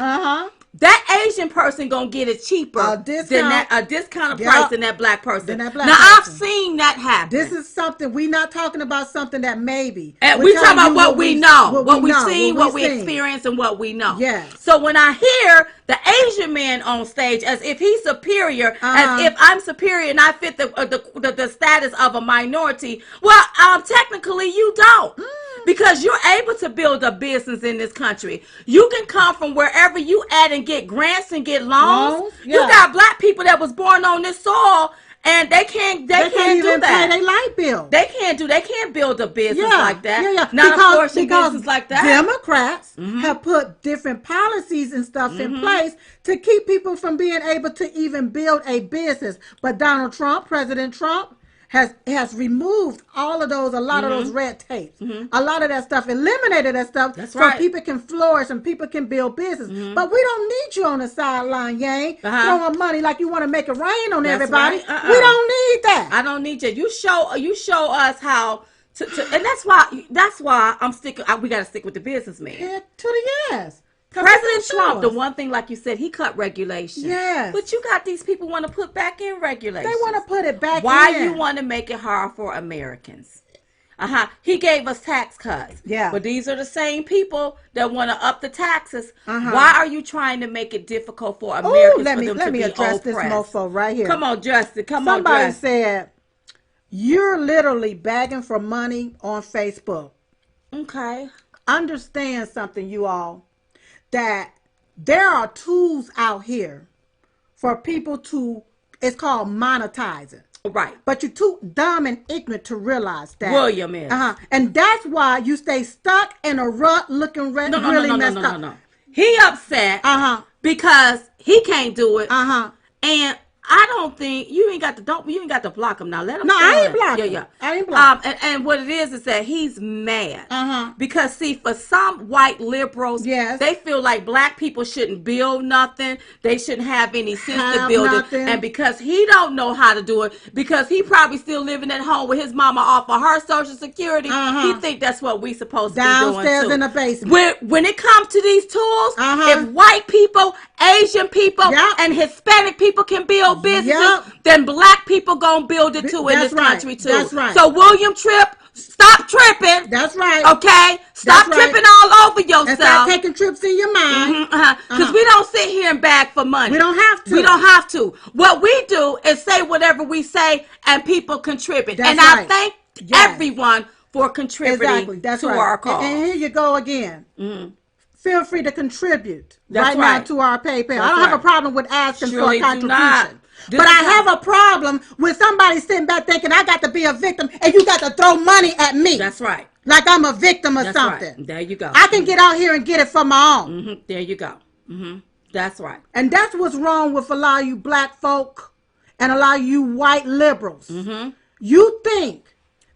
that Asian person gonna get it cheaper than a discounted price than that black person. I've seen that happen. This is something we're not talking about. Something that maybe, and we talking about what we know, what we've seen, what we experienced, and what we know. Yes. So when I hear the Asian man on stage as if he's superior, as if I'm superior and I fit the status of a minority, well, technically you don't. Because you're able to build a business in this country. You can come from wherever you at and get grants and get loans. You got black people that was born on this soil and they can't do even that. Pay their light bill. They can't build a business like that. Not because business like that. Democrats have put different policies and stuff in place to keep people from being able to even build a business. But President Trump, has removed a lot of those red tapes, a lot of that stuff, eliminated that stuff, so people can flourish and people can build business. But we don't need you on the sideline, Yang, throwing money like you want to make it rain on everybody. We don't need that. I don't need you. You show us how to and that's why I'm sticking. We got to stick with the businessman. To the yes. President Trump, the one thing, like you said, he cut regulations. Yes. But you got these people want to put back in regulations. They want to put it back Why you want to make it hard for Americans? He gave us tax cuts. Yeah. But these are the same people that want to up the taxes. Why are you trying to make it difficult for Americans let me address this mofo right here. Come on, Justin. Somebody said, You're literally begging for money on Facebook. Okay. Understand something, you all, that there are tools out here for people to, it's called monetizing. Right. But you're too dumb and ignorant to realize that. William is. And that's why you stay stuck in a rut looking really messed up. No. He upset because he can't do it. And I don't think you ain't got to block him now. Let him. No, I ain't blocking. Yeah. I ain't blocking. And what it is that he's mad. Because see, for some white liberals, yes, they feel like black people shouldn't build nothing. They shouldn't have any sense to build it. And because he don't know how to do it, because he probably still living at home with his mama off of her Social Security, he think that's what we supposed to be doing downstairs too. In the basement. When it comes to these tools, if white people, Asian people, and Hispanic people can build businesses, then black people gonna build it too in this country too. That's right. So William Tripp, stop tripping. That's right. Okay, stop tripping all over yourself. And stop taking trips in your mind. Because we don't sit here and beg for money. We don't have to. We don't have to. What we do is say whatever we say, and people contribute. That's and right. I thank everyone for contributing to our cause. And here you go again. Feel free to contribute now to our PayPal. I don't have a problem with asking for a contribution. But I have a problem with somebody sitting back thinking I got to be a victim and you got to throw money at me. That's right. Like I'm a victim or something. Right. There you go. I can get out here and get it for my own. There you go. That's right. And that's what's wrong with a lot of you black folk and a lot of you white liberals. You think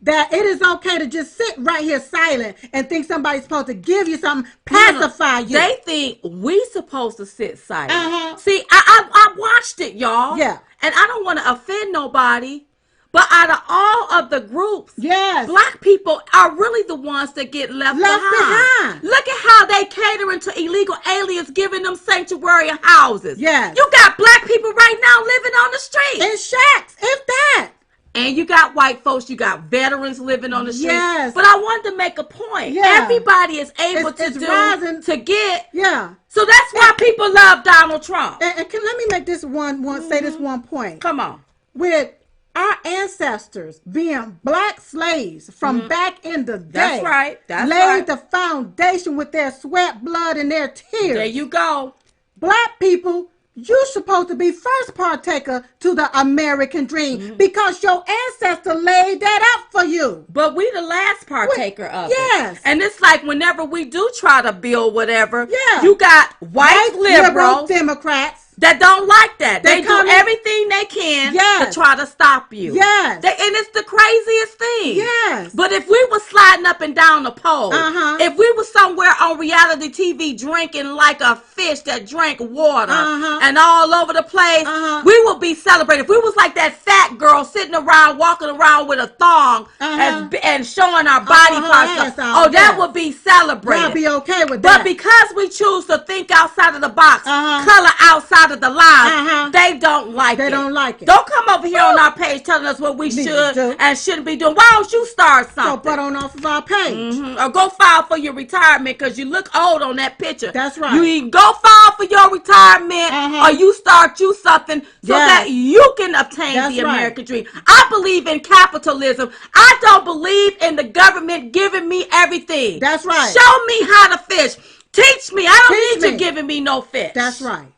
that it is okay to just sit right here silent and think somebody's supposed to give you something, pacify you. They think we supposed to sit silent. See, I watched it, y'all. Yeah. And I don't want to offend nobody, but out of all of the groups, black people are really the ones that get left behind. Look at how they catering to illegal aliens, giving them sanctuary and houses. Yes. You got black people right now living on the street. In shacks, if that. And you got white folks, you got veterans living on the street. Yes. But I wanted to make a point. Yeah. Everybody is able to get. Yeah. So that's why people love Donald Trump. And let me make this say this one point. Come on. With our ancestors being black slaves from back in the day. That's right. Laid the foundation with their sweat, blood, and their tears. There you go. Black people, you're supposed to be first partaker to the American dream because your ancestor laid that out for you. But we the last partaker of it. Yes. And it's like whenever we do try to build whatever, you got white liberal Democrats that don't like that. They do come everything they can to try to stop you. Yes. And it's the craziest thing. Yes. But if we were sliding up and down the pole, if we were somewhere on reality TV drinking like a fish that drank water and all over the place, we would be celebrating. If we was like that fat girl sitting around, walking around with a thong and showing our body parts, that would be celebrated. I'd be okay with that. But because we choose to think outside of the box, color outside of the line, they don't like it. They don't like it. Don't come over here on our page telling us what we should and shouldn't be doing. Why don't you start something? So put on off of our page. Or go file for your retirement because you look old on that picture. That's right. You either go file for your retirement or you start something so that you can obtain the American dream. I believe in capitalism. I don't believe in the government giving me everything. That's right. Show me how to fish. Teach me. I don't need you giving me no fish. That's right.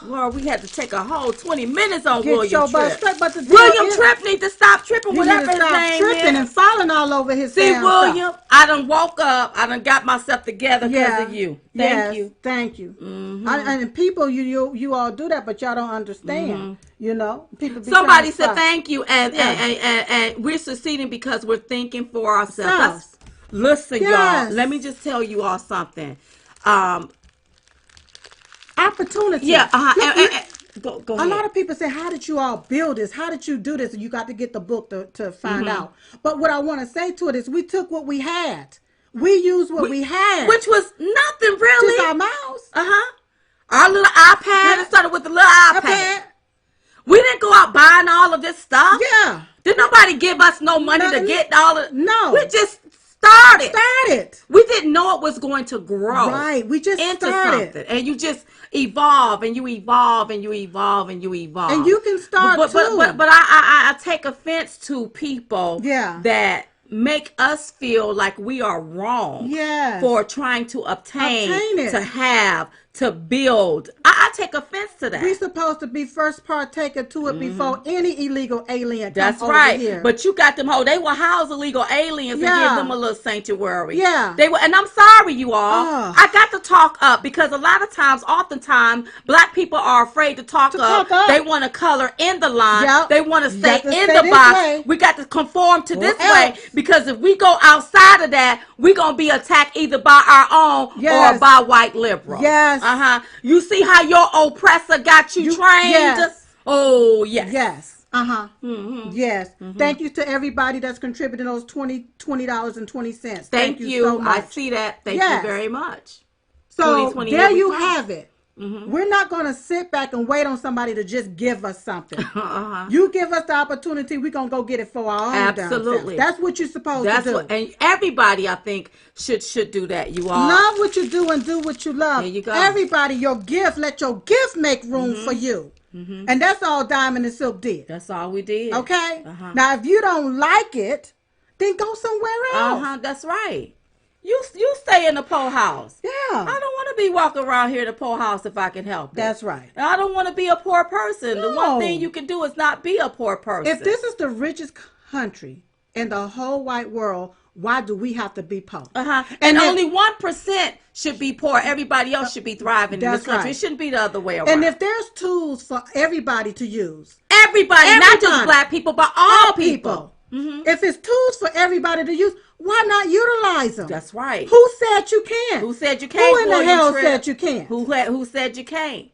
Lord, we had to take a whole 20 minutes on William Tripp. William Tripp need to stop tripping, whatever his name tripping is. And falling all over his William, I done woke up. I done got myself together because of you. Thank you. Thank you. And people, you all do that, but y'all don't understand. You know, people. Somebody said thank you, and we're succeeding because we're thinking for ourselves. Listen, y'all. Let me just tell you all something. Opportunity. Yeah. Go ahead. A lot of people say, how did you all build this? How did you do this? And you got to get the book to find out. But what I want to say to it is we took what we had. We used what we had. Which was nothing really. Just our mouse. Our little iPad. It started with the little iPad. We didn't go out buying all of this stuff. Yeah. Did nobody give us no money to get all of it? No. We just started. We didn't know it was going to grow. Right. We just into started. Something. And you just evolve and you evolve and you evolve and you evolve. And you can start but I take offense to people yeah. that make us feel like we are wrong for trying to obtain it. To have, to build. I take offense to that. We're supposed to be first partaker to it before any illegal alien comes over here. But you got them they will house illegal aliens and give them a little sanctuary. Yeah. They will, and I'm sorry, you all. I got to talk up because a lot of times, oftentimes, black people are afraid to talk up. They want to color in the line. Yep. They want to stay in the box. Way. We got to conform to this way because if we go outside of that, we're going to be attacked either by our own or by white liberals. Yes. You see how your oppressor got you trained? Yes. Oh, yes. Yes. Yes. Thank you to everybody that's contributing those $20.20. Thank you so much. I see that. Thank you very much. So there you have it. We're not going to sit back and wait on somebody to just give us something. You give us the opportunity, we're going to go get it for our own. Absolutely. That's what you're supposed to do. And everybody, I think, should do that. You all love what you do and do what you love. There you go. Everybody, your gift, let your gift make room for you. And that's all Diamond and Silk did. That's all we did. Okay? Now, if you don't like it, then go somewhere else. That's right. You stay in the poor house. Yeah. I don't want to be walking around here in the poor house if I can help it. That's right. I don't want to be a poor person. No. The one thing you can do is not be a poor person. If this is the richest country in the whole wide world, why do we have to be poor? And only 1% should be poor. Everybody else should be thriving in this country. Right. It shouldn't be the other way around. And if there's tools for everybody to use. Everybody. Not just black people, but all people. If it's tools for everybody to use, why not utilize them? That's right. Who said you can't? Who said you can't? Who in the hell said you can't? Who said you can't?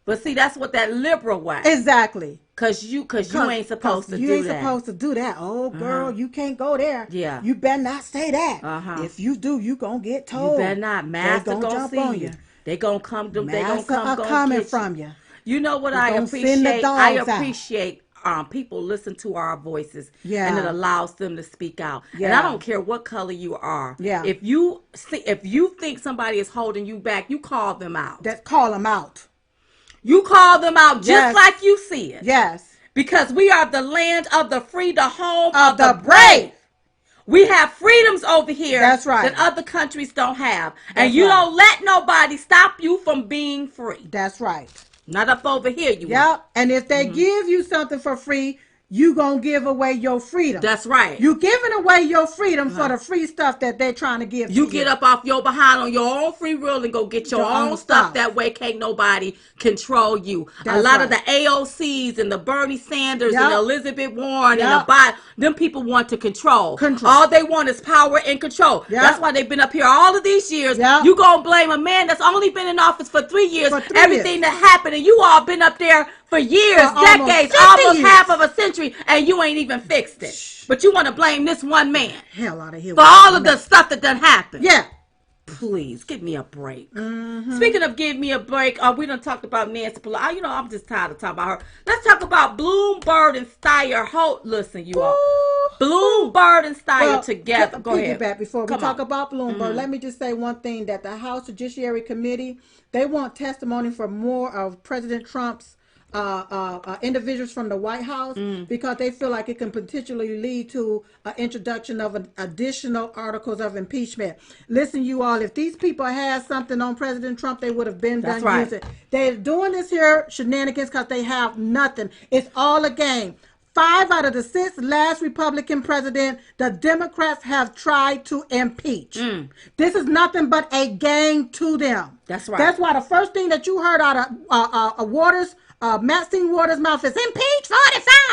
But see, that's what that liberal way. Exactly. Cause you ain't supposed to do that. You ain't supposed to do that. Oh, girl, you can't go there. Yeah. You better not say that. If you do, you gonna get told. You better not. Master gonna see you. They gonna come. They gonna come. Coming from you. You know what I appreciate? I appreciate. People listen to our voices, and it allows them to speak out. And I don't care what color you are. If you think somebody is holding you back, you call them out. Call them out. You call them out just like you see it. Yes. Because we are the land of the free, the home of the brave. We have freedoms over here. That's right. That other countries don't have. And you don't let nobody stop you from being free. That's right. Not up over here, you. Yep. And if they give you something for free, you gonna give away your freedom. That's right. You giving away your freedom for the free stuff that they're trying to give you. Get up off your behind on your own free will and go get your own stuff. That way can't nobody control you. That's a lot of the AOCs and the Bernie Sanders and the Elizabeth Warren and the Biden, them people want to control. All they want is power and control. That's why they've been up here all of these years. You gonna blame a man that's only been in office for 3 years, everything that happened, and you all been up there for years, decades, almost half of a century, and you ain't even fixed it. But you want to blame this one man. Hell out of here. For all of the stuff that done happened. Yeah. Please, give me a break. Speaking of give me a break, we done talked about Nancy Pelosi. You know, I'm just tired of talking about her. Let's talk about Bloomberg and Steyer. Listen, you all. Bloomberg and Steyer together. Go ahead. Before we talk about Bloomberg, let me just say one thing, that the House Judiciary Committee, they want testimony for more of President Trump's individuals from the White House because they feel like it can potentially lead to introduction of additional articles of impeachment. Listen, you all, if these people had something on President Trump, they would have been done using it. They're doing this here shenanigans because they have nothing. It's all a game. 5 out of the 6 last Republican president, the Democrats have tried to impeach. This is nothing but a game to them. That's right. That's why the first thing that you heard out of Maxine Waters' mouth is impeach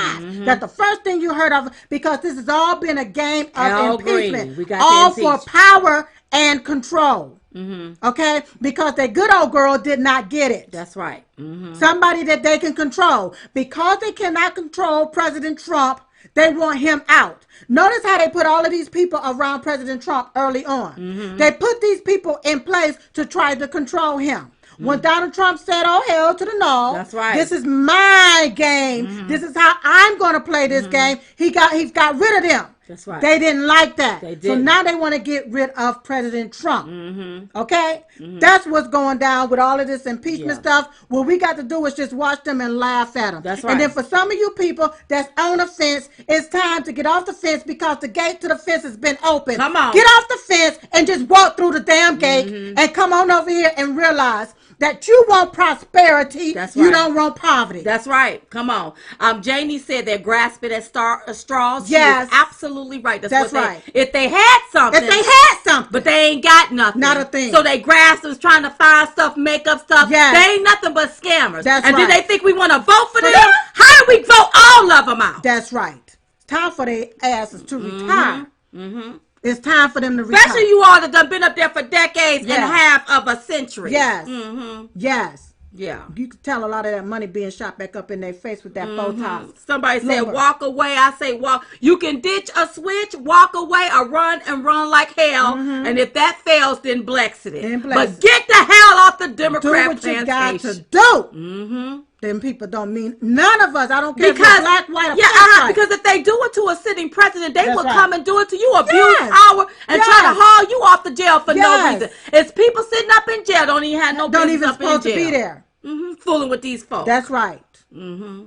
45. That's the first thing you heard of, because this has all been a game of impeachment. We got all for power and control. Okay, because the good old girl did not get it. That's right. Somebody that they can control. Because they cannot control President Trump, they want him out. Notice how they put all of these people around President Trump early on. They put these people in place to try to control him. When Donald Trump said, oh, hell to the no. That's right. This is my game. This is how I'm going to play this game. He got rid of them. That's right. They didn't like that. They didn't. So now they want to get rid of President Trump. Mm-hmm. Okay? Mm-hmm. That's what's going down with all of this impeachment stuff. What we got to do is just watch them and laugh at them. That's right. And then for some of you people that's on the fence, it's time to get off the fence because the gate to the fence has been opened. Come on. Get off the fence and just walk through the damn gate and come on over here and realize that you want prosperity. That's you right. don't want poverty. That's right. Come on. Janie said they're grasping at straws. Yes. She is absolutely right. That's right. If they had something. If they had something. But they ain't got nothing. Not a thing. So they grasp is trying to find stuff, make up stuff. Yes. They ain't nothing but scammers. That's and right. then they think we want to vote for them? How do we vote all of them out? That's right. It's time for their asses to retire. Mm-hmm. It's time for them to retire. Especially you all that done been up there for decades and half of a century. Yes. Mm-hmm. Yes. Yeah. You can tell a lot of that money being shot back up in their face with that Botox. Somebody said walk away. I say walk. You can ditch a switch, walk away, or run and run like hell. Mm-hmm. And if that fails, then Blexit it. But get the hell off the Democrat plantation. Do what you got to do. Mm-hmm. Them people don't mean none of us. I don't care if you're black, white, or black. Because if they do it to a sitting president, they will come and do it to you, abuse power, and try to haul you off the jail for no reason. It's people sitting up in jail don't even have no business don't even up supposed in jail. To be there. Mm-hmm. Fooling with these folks. That's right. Mm-hmm.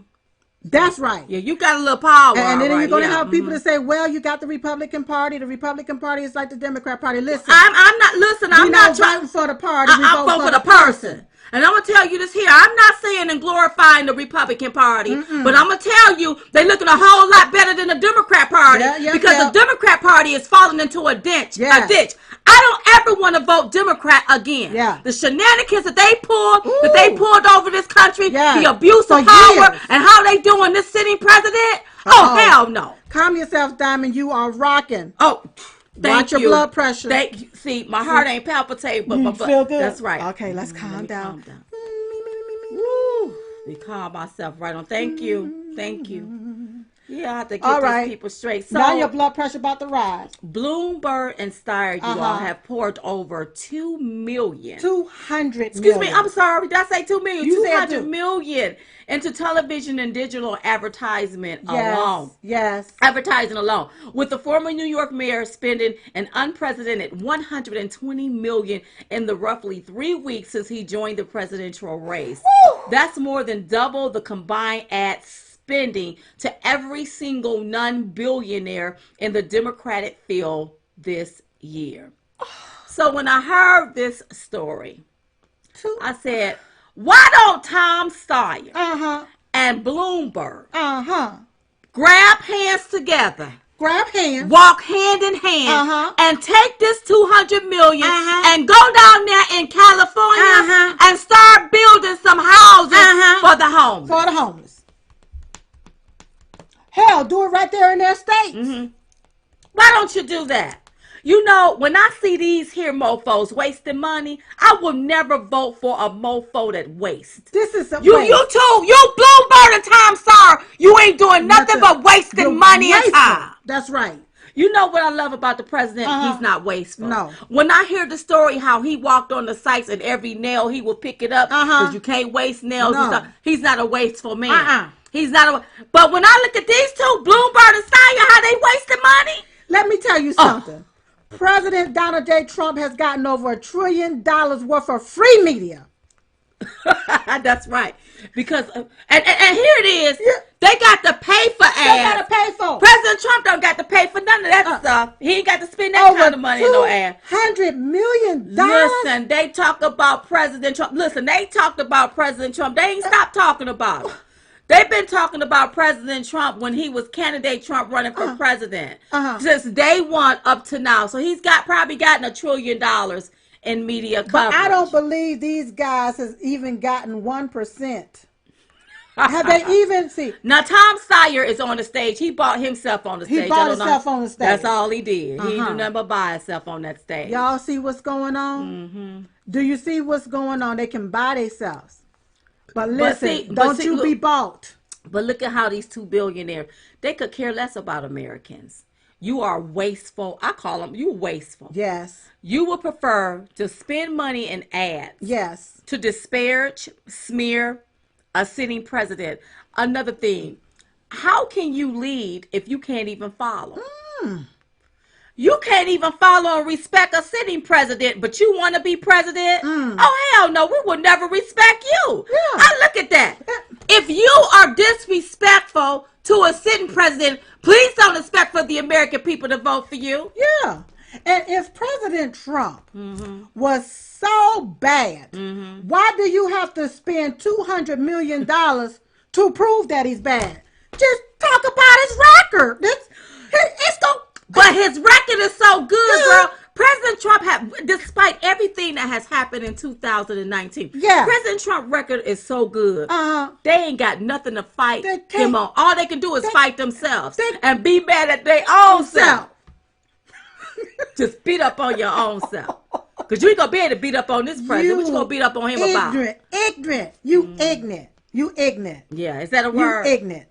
That's right. Yeah, you got a little power. And then you're going to have people to say, well, you got the Republican Party. The Republican Party is like the Democrat Party. Listen. I'm not voting for the party. I'm voting for the person. And I'm going to tell you this here. I'm not saying and glorifying the Republican Party, but I'm going to tell you they looking a whole lot better than the Democrat Party because the Democrat Party is falling into a ditch. A ditch. I don't ever want to vote Democrat again. Yeah. The shenanigans that they pulled over this country, the abuse of power, and how they doing this sitting president. Oh, hell no. Calm yourself, Diamond. You are rocking. Oh, watch your blood pressure. See, my heart ain't palpitating, but my blood. Feel good. That's right. Okay, let's calm down. Woo. Me calm myself right on. Thank you. Yeah, I have to get these people straight. So now your blood pressure about to rise. Bloomberg and Steyer, you all have poured over $2 million. 200 Excuse me, I'm sorry. Did I say 2 million? You 200 million into television and digital advertisement alone. Yes. Advertising alone. With the former New York mayor spending an unprecedented $120 million in the roughly 3 weeks since he joined the presidential race. Woo! That's more than double the combined ad spending to every single non-billionaire in the Democratic field this year. So when I heard this story, I said, why don't Tom Steyer and Bloomberg grab hands together, walk hand in hand, and take this $200 million and go down there in California and start building some houses for the homeless. Hell, do it right there in their states. Why don't you do that? You know, when I see these here mofos wasting money, I will never vote for a mofo that wastes. This is a waste. You too. You Bloomberg and Tom Steyer, you ain't doing nothing but wasting money and time. That's right. You know what I love about the president? He's not wasteful. No. When I hear the story how he walked on the sites and every nail he will pick it up because you can't waste nails and stuff. He's not a wasteful man. He's not but when I look at these two, Bloomberg and Steyer, how they wasting money? Let me tell you something. President Donald J. Trump has gotten over $1 trillion worth of free media. That's right. Because and here it is. Yeah. They got to pay for ads. They got to pay for. President Trump don't got to pay for none of that stuff. He ain't got to spend that kind of money in no ad. $100 million. Listen, they talk about President Trump. Listen, they talked about President Trump. They ain't stopped talking about it. They've been talking about President Trump when he was candidate Trump running for president since day one up to now. So he's probably gotten $1 trillion in media coverage. But I don't believe these guys has even gotten 1%. Have they even seen? Now Tom Steyer is on the stage. He bought himself on the stage. He bought himself on the stage. That's all he did. He didn't do nothing but buy himself on that stage. Y'all see what's going on? Do you see what's going on? They can buy themselves. But listen, don't you be bought. But look at how these two billionaires, they could care less about Americans. You are wasteful. I call them, you wasteful. Yes. You would prefer to spend money in ads. Yes. To disparage, smear a sitting president. Another thing, how can you lead if you can't even follow? You can't even follow and respect a sitting president, but you want to be president? Oh, hell no, we will never respect you. Yeah. I look at that. If you are disrespectful to a sitting president, please don't expect for the American people to vote for you. Yeah. And if President Trump was so bad, why do you have to spend $200 million to prove that he's bad? Just talk about his record. It's going. But his record is so good, girl. President Trump had, despite everything that has happened in 2019, President Trump's record is so good. They ain't got nothing to fight him on. All they can do is fight themselves and be mad at their own self. Just beat up on your own self. Because you ain't going to be able to beat up on this president. What you going to beat up on him about? Ignorant. You ignorant. You ignorant. Yeah, is that a word? You ignorant.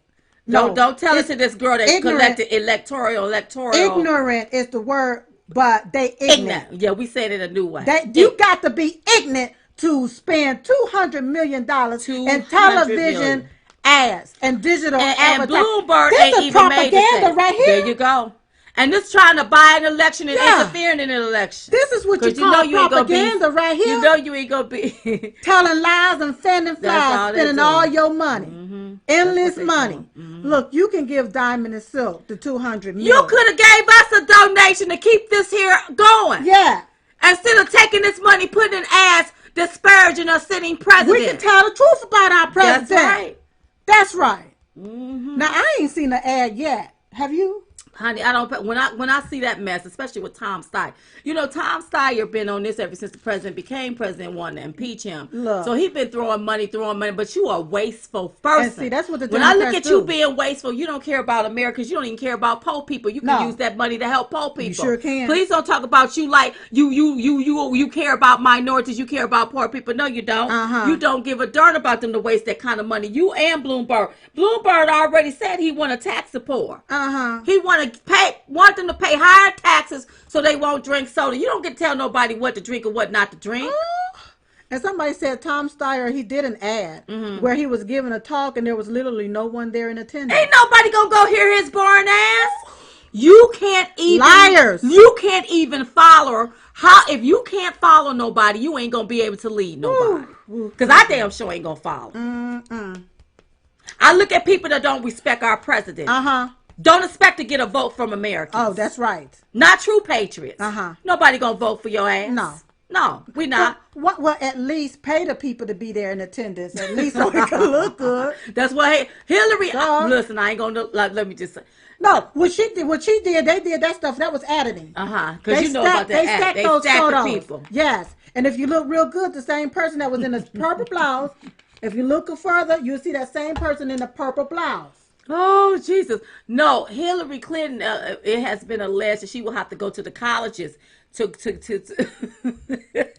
No, don't tell it to this girl that collected electoral. Ignorant is the word, but they ignorant. Yeah, we said it a new way. You got to be ignorant to spend $200 million in television ads and digital advertising. And Bloomberg ain't even made it. Right here. There you go. And this trying to buy an election and interfering in an election. This is what you call propaganda right here. You know you ain't going to be. Telling lies and fanning flies, spending all your money. Endless money. Look, you can give Diamond and Silk the $200 million. You could have gave us a donation to keep this here going. Yeah. Instead of taking this money, putting in ads, disparaging a sitting president. We can tell the truth about our president. That's right. That's right. Now, I ain't seen the ad yet. Have you? Honey, I don't. When I see that mess, especially with Tom Steyer, you know Tom Steyer been on this ever since the president became president, wanting to impeach him. Look. So he been throwing money. But you are a wasteful person. And see, that's what the when I look at you being wasteful, you don't care about Americans. You don't even care about poor people. You can use that money to help poor people. You sure can. Please don't talk about you like you care about minorities. You care about poor people. No, you don't. You don't give a darn about them to waste that kind of money. You and Bloomberg. Bloomberg already said he want to tax the poor. He want them to pay higher taxes so they won't drink soda. You don't get to tell nobody what to drink or what not to drink. And somebody said Tom Steyer, he did an ad where he was giving a talk and there was literally no one there in attendance. Ain't nobody gonna go hear his boring ass. You can't even liars. You can't even follow if you can't follow nobody, you ain't gonna be able to lead nobody. Because I damn sure ain't gonna follow. I look at people that don't respect our president. Don't expect to get a vote from Americans. Oh, that's right. Not true patriots. Nobody gonna vote for your ass. No, we not. Well, at least pay the people to be there in attendance. At least so it can look good. That's why Hillary. Listen, I ain't gonna let me just say. No, what she did, they did that stuff. That was editing. Because you know about that. They stacked the people. Yes, and if you look real good, the same person that was in the purple blouse. If you look further, you'll see that same person in the purple blouse. Oh, Jesus. No, Hillary Clinton, it has been alleged that she will have to go to the colleges to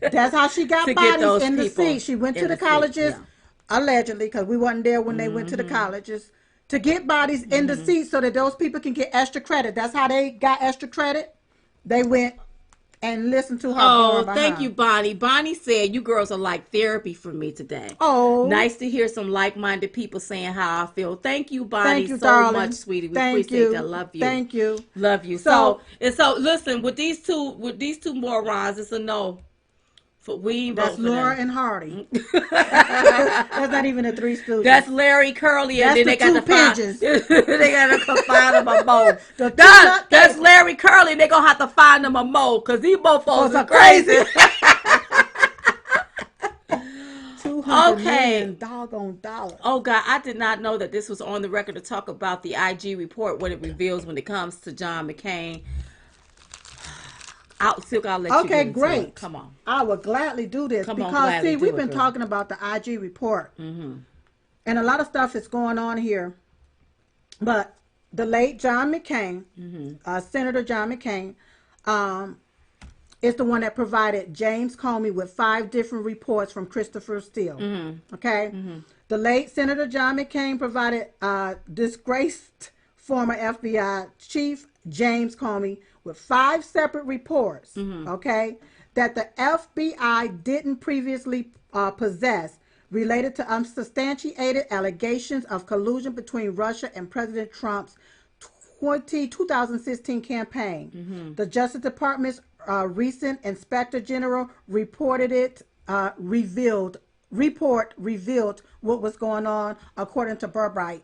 That's how she got bodies in the seat. She went to the colleges, allegedly, because we wasn't there when they went to the colleges, to get bodies in the seat so that those people can get extra credit. That's how they got extra credit. They went and listened to her. Oh, thank you, Bonnie. Bonnie said, you girls are like therapy for me today. Oh. Nice to hear some like-minded people saying how I feel. Thank you, Bonnie, thank you, so darling. much, sweetie. We appreciate that. Love you. Thank you. Love you. So listen, with these two morons, it's a no. That's Laura and Hardy. That's not even a Three Stooges. That's Larry Curly, and then they got to find. They got to find them a mole. That's Larry Curly, and they're gonna have to find them a mole because these mofos are crazy. $200 million doggone dollars. Oh God, I did not know that this was on the record to talk about the IG report, what it reveals when it comes to John McCain. I'll let you okay, great. Come on. I would gladly do this because, see, we've been talking about the IG report. And a lot of stuff is going on here. But the late John McCain, Senator John McCain, is the one that provided James Comey with 5 different reports from Christopher Steele. Okay? The late Senator John McCain provided disgraced former FBI chief James Comey with 5 separate reports, okay, that the FBI didn't previously possess related to unsubstantiated allegations of collusion between Russia and President Trump's 2016 campaign. The Justice Department's recent Inspector General revealed what was going on, according to Bloomberg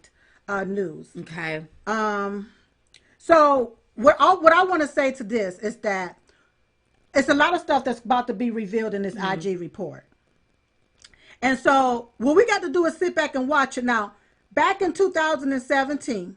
News. Okay. So what I want to say to this is that it's a lot of stuff that's about to be revealed in this IG report. And so what we got to do is sit back and watch it. Now, back in 2017,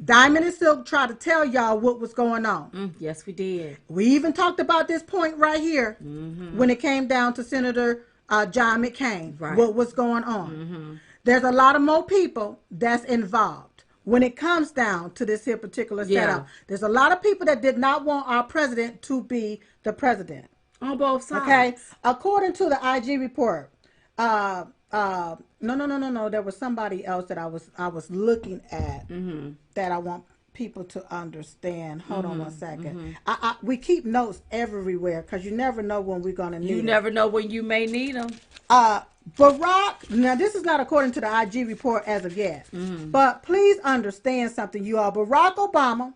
Diamond and Silk tried to tell y'all what was going on. Yes, we did. We even talked about this point right here when it came down to Senator John McCain, what was going on. There's a lot of more people that's involved when it comes down to this here particular setup. There's a lot of people that did not want our president to be the president. On both sides. Okay. According to the IG report, no. There was somebody else that I was looking at that I want people to understand. Hold on one second. We keep notes everywhere because you never know when we're gonna need them. You never know when you may need them. Barack. Now this is not according to the IG report as of yet, but please understand something, you all. Barack Obama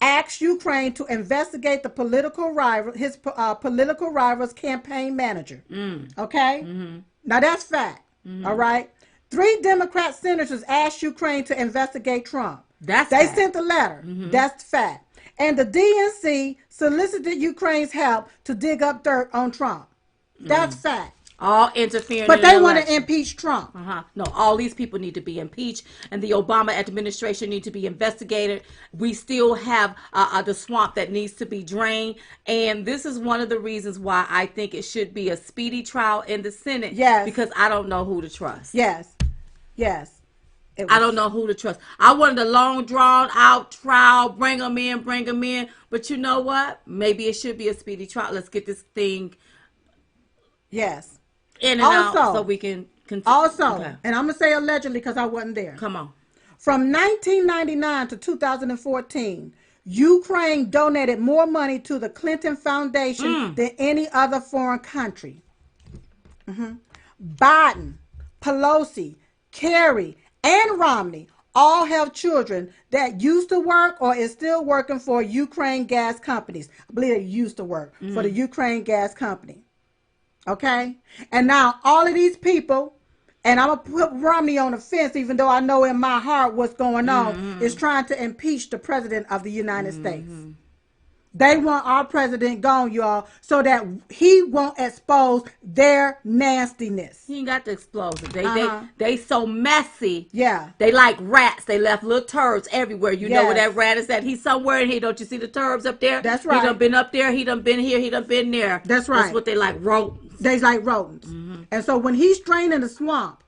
asked Ukraine to investigate the political rival's campaign manager. Okay. Now that's fact. All right. 3 Democrat senators asked Ukraine to investigate Trump. They sent a letter. That's fact. And the DNC solicited Ukraine's help to dig up dirt on Trump. That's fact. All interfering. But they want to impeach Trump. No, all these people need to be impeached, and the Obama administration need to be investigated. We still have the swamp that needs to be drained, and this is one of the reasons why I think it should be a speedy trial in the Senate. Yes. Because I don't know who to trust. Yes. I don't know who to trust. I wanted a long, drawn out trial. Bring them in. But you know what? Maybe it should be a speedy trial. Let's get this thing. Yes. In and out so we can continue. Also, and I'm going to say allegedly because I wasn't there. Come on. From 1999 to 2014, Ukraine donated more money to the Clinton Foundation than any other foreign country. Biden, Pelosi, Kerry, and Romney all have children that used to work or is still working for Ukraine gas companies. I believe they used to work for the Ukraine gas company. Okay? And now all of these people, and I'm going to put Romney on the fence, even though I know in my heart what's going on, is trying to impeach the president of the United States. They want our president gone, y'all, so that he won't expose their nastiness. He ain't got to expose it. They so messy. Yeah. They like rats. They left little turds everywhere. You know where that rat is at. He's somewhere in here. Don't you see the turds up there? That's right. He done been up there. He done been here. He done been there. That's right. That's what they like, rodents. They like rodents. And so when he's draining the swamp,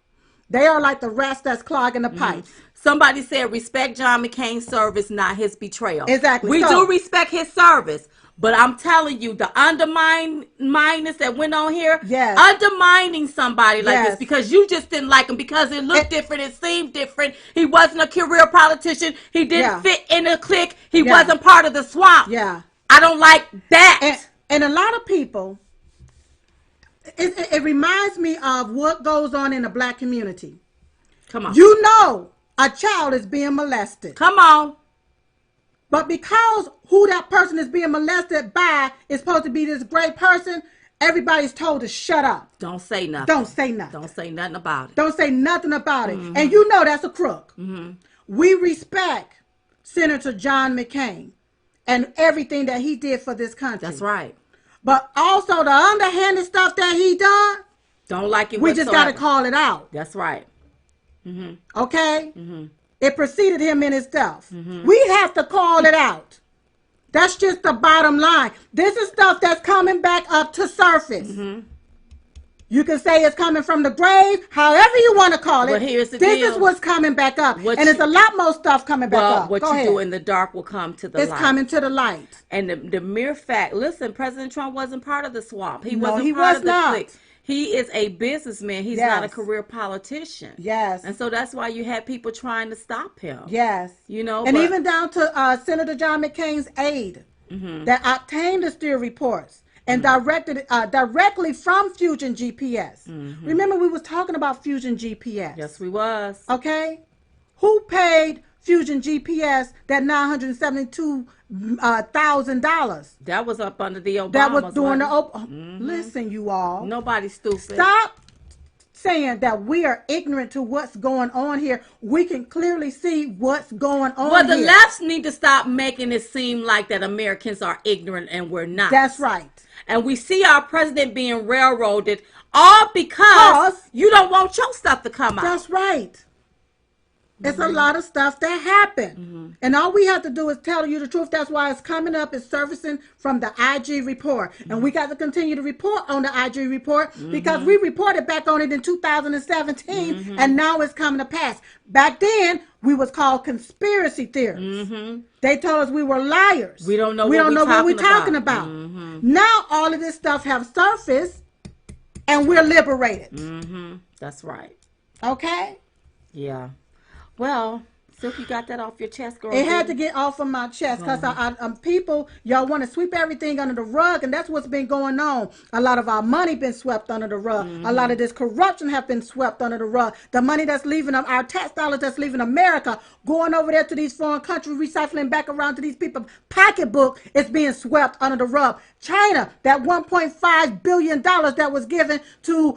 they are like the rats that's clogging the pipes. Somebody said respect John McCain's service, not his betrayal. Exactly. We do respect his service. But I'm telling you, the underminingness that went on here, undermining somebody like this because you just didn't like him because it looked different, it seemed different. He wasn't a career politician. He didn't fit in a clique. He wasn't part of the swamp. Yeah. I don't like that. And a lot of people, it reminds me of what goes on in the black community. Come on. You know a child is being molested. Come on. But because who that person is being molested by is supposed to be this great person, everybody's told to shut up. Don't say nothing. Don't say nothing. Don't say nothing about it. Don't say nothing about it. And you know that's a crook. We respect Senator John McCain and everything that he did for this country. That's right. But also the underhanded stuff that he done, don't like it. We just got to call it out. That's right. Okay? It preceded him in his death. We have to call it out. That's just the bottom line. This is stuff that's coming back up to surface. You can say it's coming from the grave, however you want to call it. But here's the this deal. is what's coming back up. And there's a lot more stuff coming back up. What you do in the dark will come to the light. It's coming to the light. And the mere fact, listen, President Trump wasn't part of the swamp. He wasn't part of the clique. He is a businessman. He's not a career politician. Yes. And so that's why you had people trying to stop him. Yes. You know. And even down to Senator John McCain's aide that obtained the Steyer reports and directed directly from Fusion GPS. Remember we was talking about Fusion GPS. Yes, we was. Okay? Who paid Fusion GPS, that $972,000. That was up under the Obamas. That was during the Listen, you all. Nobody's stupid. Stop saying that we are ignorant to what's going on here. We can clearly see what's going on Well, the here. lefts need to stop making it seem like that Americans are ignorant and we're not. That's right. And we see our president being railroaded all because you don't want your stuff to come out. That's right. It's a lot of stuff that happened. And all we have to do is tell you the truth. That's why it's coming up. It's surfacing from the IG report. And we got to continue to report on the IG report because we reported back on it in 2017 and now it's coming to pass. Back then, we was called conspiracy theorists. They told us we were liars. We don't know what we're talking about. Now all of this stuff have surfaced and we're liberated. That's right. Okay? Yeah. Well, Silk, you got that off your chest, girl. It had to get off of my chest because people, y'all want to sweep everything under the rug, and that's what's been going on. A lot of our money been swept under the rug. A lot of this corruption have been swept under the rug. The money that's leaving them, our tax dollars that's leaving America, going over there to these foreign countries, recycling back around to these people pocketbook, is being swept under the rug. China, that $1.5 billion that was given to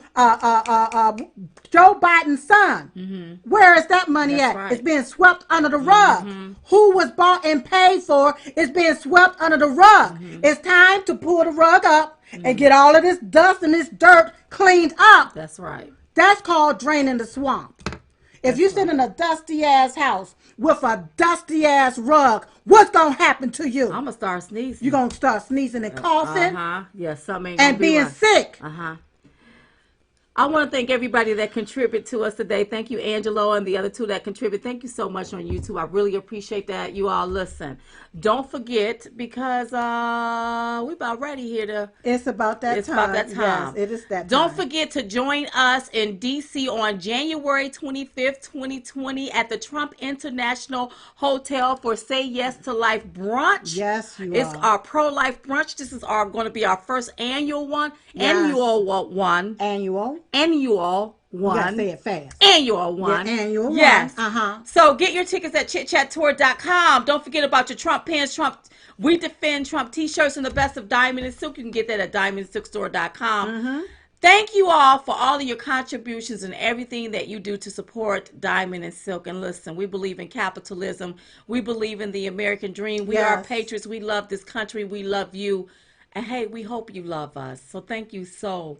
Joe Biden's son. Where is that money at? Right. It's being swept under the rug. Who was bought and paid for is being swept under the rug. It's time to pull the rug up and get all of this dust and this dirt cleaned up. That's right. That's called draining the swamp. If you sit in a dusty ass house with a dusty ass rug, what's gonna happen to you? I'm gonna start sneezing. You're gonna start sneezing and coughing. Yeah, something ain't gonna and being right. sick. I want to thank everybody that contributed to us today. Thank you, Angelo, and the other two that contribute. Thank you so much on YouTube. I really appreciate that. You all listen. Don't forget, because we're about ready here to... It's about that time. It's about that time. Yes, it is that time. Don't forget to join us in D.C. on January 25th, 2020 at the Trump International Hotel for Say Yes to Life brunch. Yes, you It's our pro-life brunch. This is going to be our first annual one. Yes. Annual one. Annual one. You gotta say it fast. Annual one. Yeah, annual yes. one. So get your tickets at chitchattour.com. Don't forget about your Trump pins, We Defend Trump t-shirts, and the best of Diamond and Silk. You can get that at diamondsilkstore.com. Thank you all for all of your contributions and everything that you do to support Diamond and Silk. And listen, we believe in capitalism. We believe in the American dream. We are patriots. We love this country. We love you. And hey, we hope you love us. So thank you so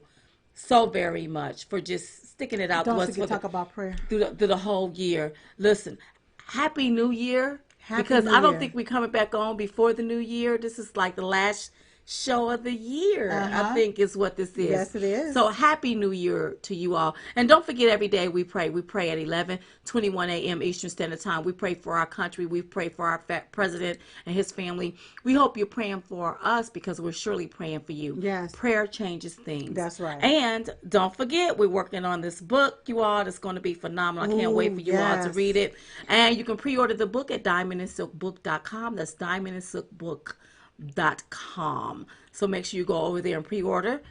very much for just sticking it out to us. Don't forget to talk about prayer through the whole year. Listen, Happy New Year. Because I don't think we're coming back on before the new year. This is like the last show of the year, I think is what this is. Yes, it is. So Happy New Year to you all. And don't forget, every day we pray. We pray at 11:21 a.m. Eastern Standard Time. We pray for our country. We pray for our president and his family. We hope you're praying for us because we're surely praying for you. Yes. Prayer changes things. That's right. And don't forget, we're working on this book, you all. That's going to be phenomenal. I can't wait for you all to read it. And you can pre-order the book at diamondandsilkbook.com. That's diamondandsilkbook.com. So make sure you go over there and pre-order.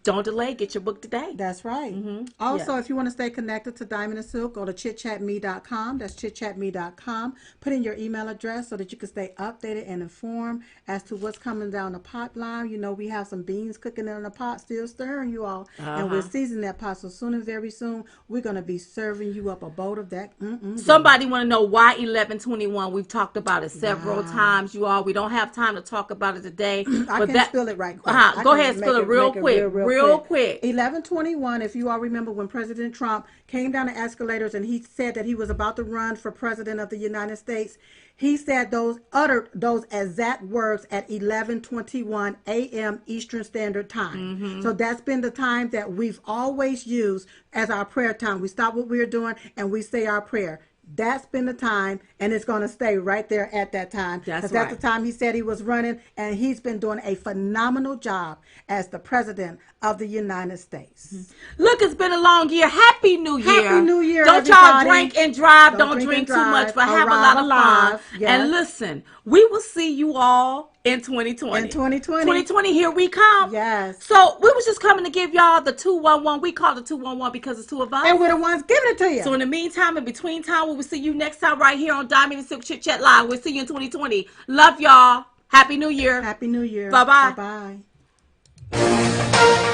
Don't delay. Get your book today. That's right. Also, if you want to stay connected to Diamond and Silk, go to chitchatme.com. That's chitchatme.com. Put in your email address so that you can stay updated and informed as to what's coming down the pipeline. You know, we have some beans cooking in the pot, still stirring, you all. And we're seasoning that pot. So soon and very soon, we're going to be serving you up a bowl of that. Somebody want to know why 1121. We've talked about it several times, you all. We don't have time to talk about it today. I can spill it right quick. Go ahead and spill it real quick. Real quick. 1121, if you all remember when President Trump came down the escalators and he said that he was about to run for president of the United States, he said uttered those exact words at 11:21 a.m. Eastern Standard Time. So that's been the time that we've always used as our prayer time. We stop what we're doing and we say our prayer. That's been the time, and it's going to stay right there at that time. That's the time he said he was running, and he's been doing a phenomenal job as the president of the United States. Look, it's been a long year. Happy New Year. Happy New Year, Don't everybody. y'all drink and drive. Don't drink drink and too drive. much, but have a Arrive lot of alive. fun. Yes. And listen, we will see you all in 2020. In 2020. 2020, here we come. Yes. So we was just coming to give y'all the 211. We call it 211 because it's two of us. And we're the ones giving it to you. So in the meantime, in between time, we will see you next time right here on Diamond and Silk Chit Chat Live. We'll see you in 2020. Love y'all. Happy New Year. Happy New Year. Bye-bye. Bye-bye.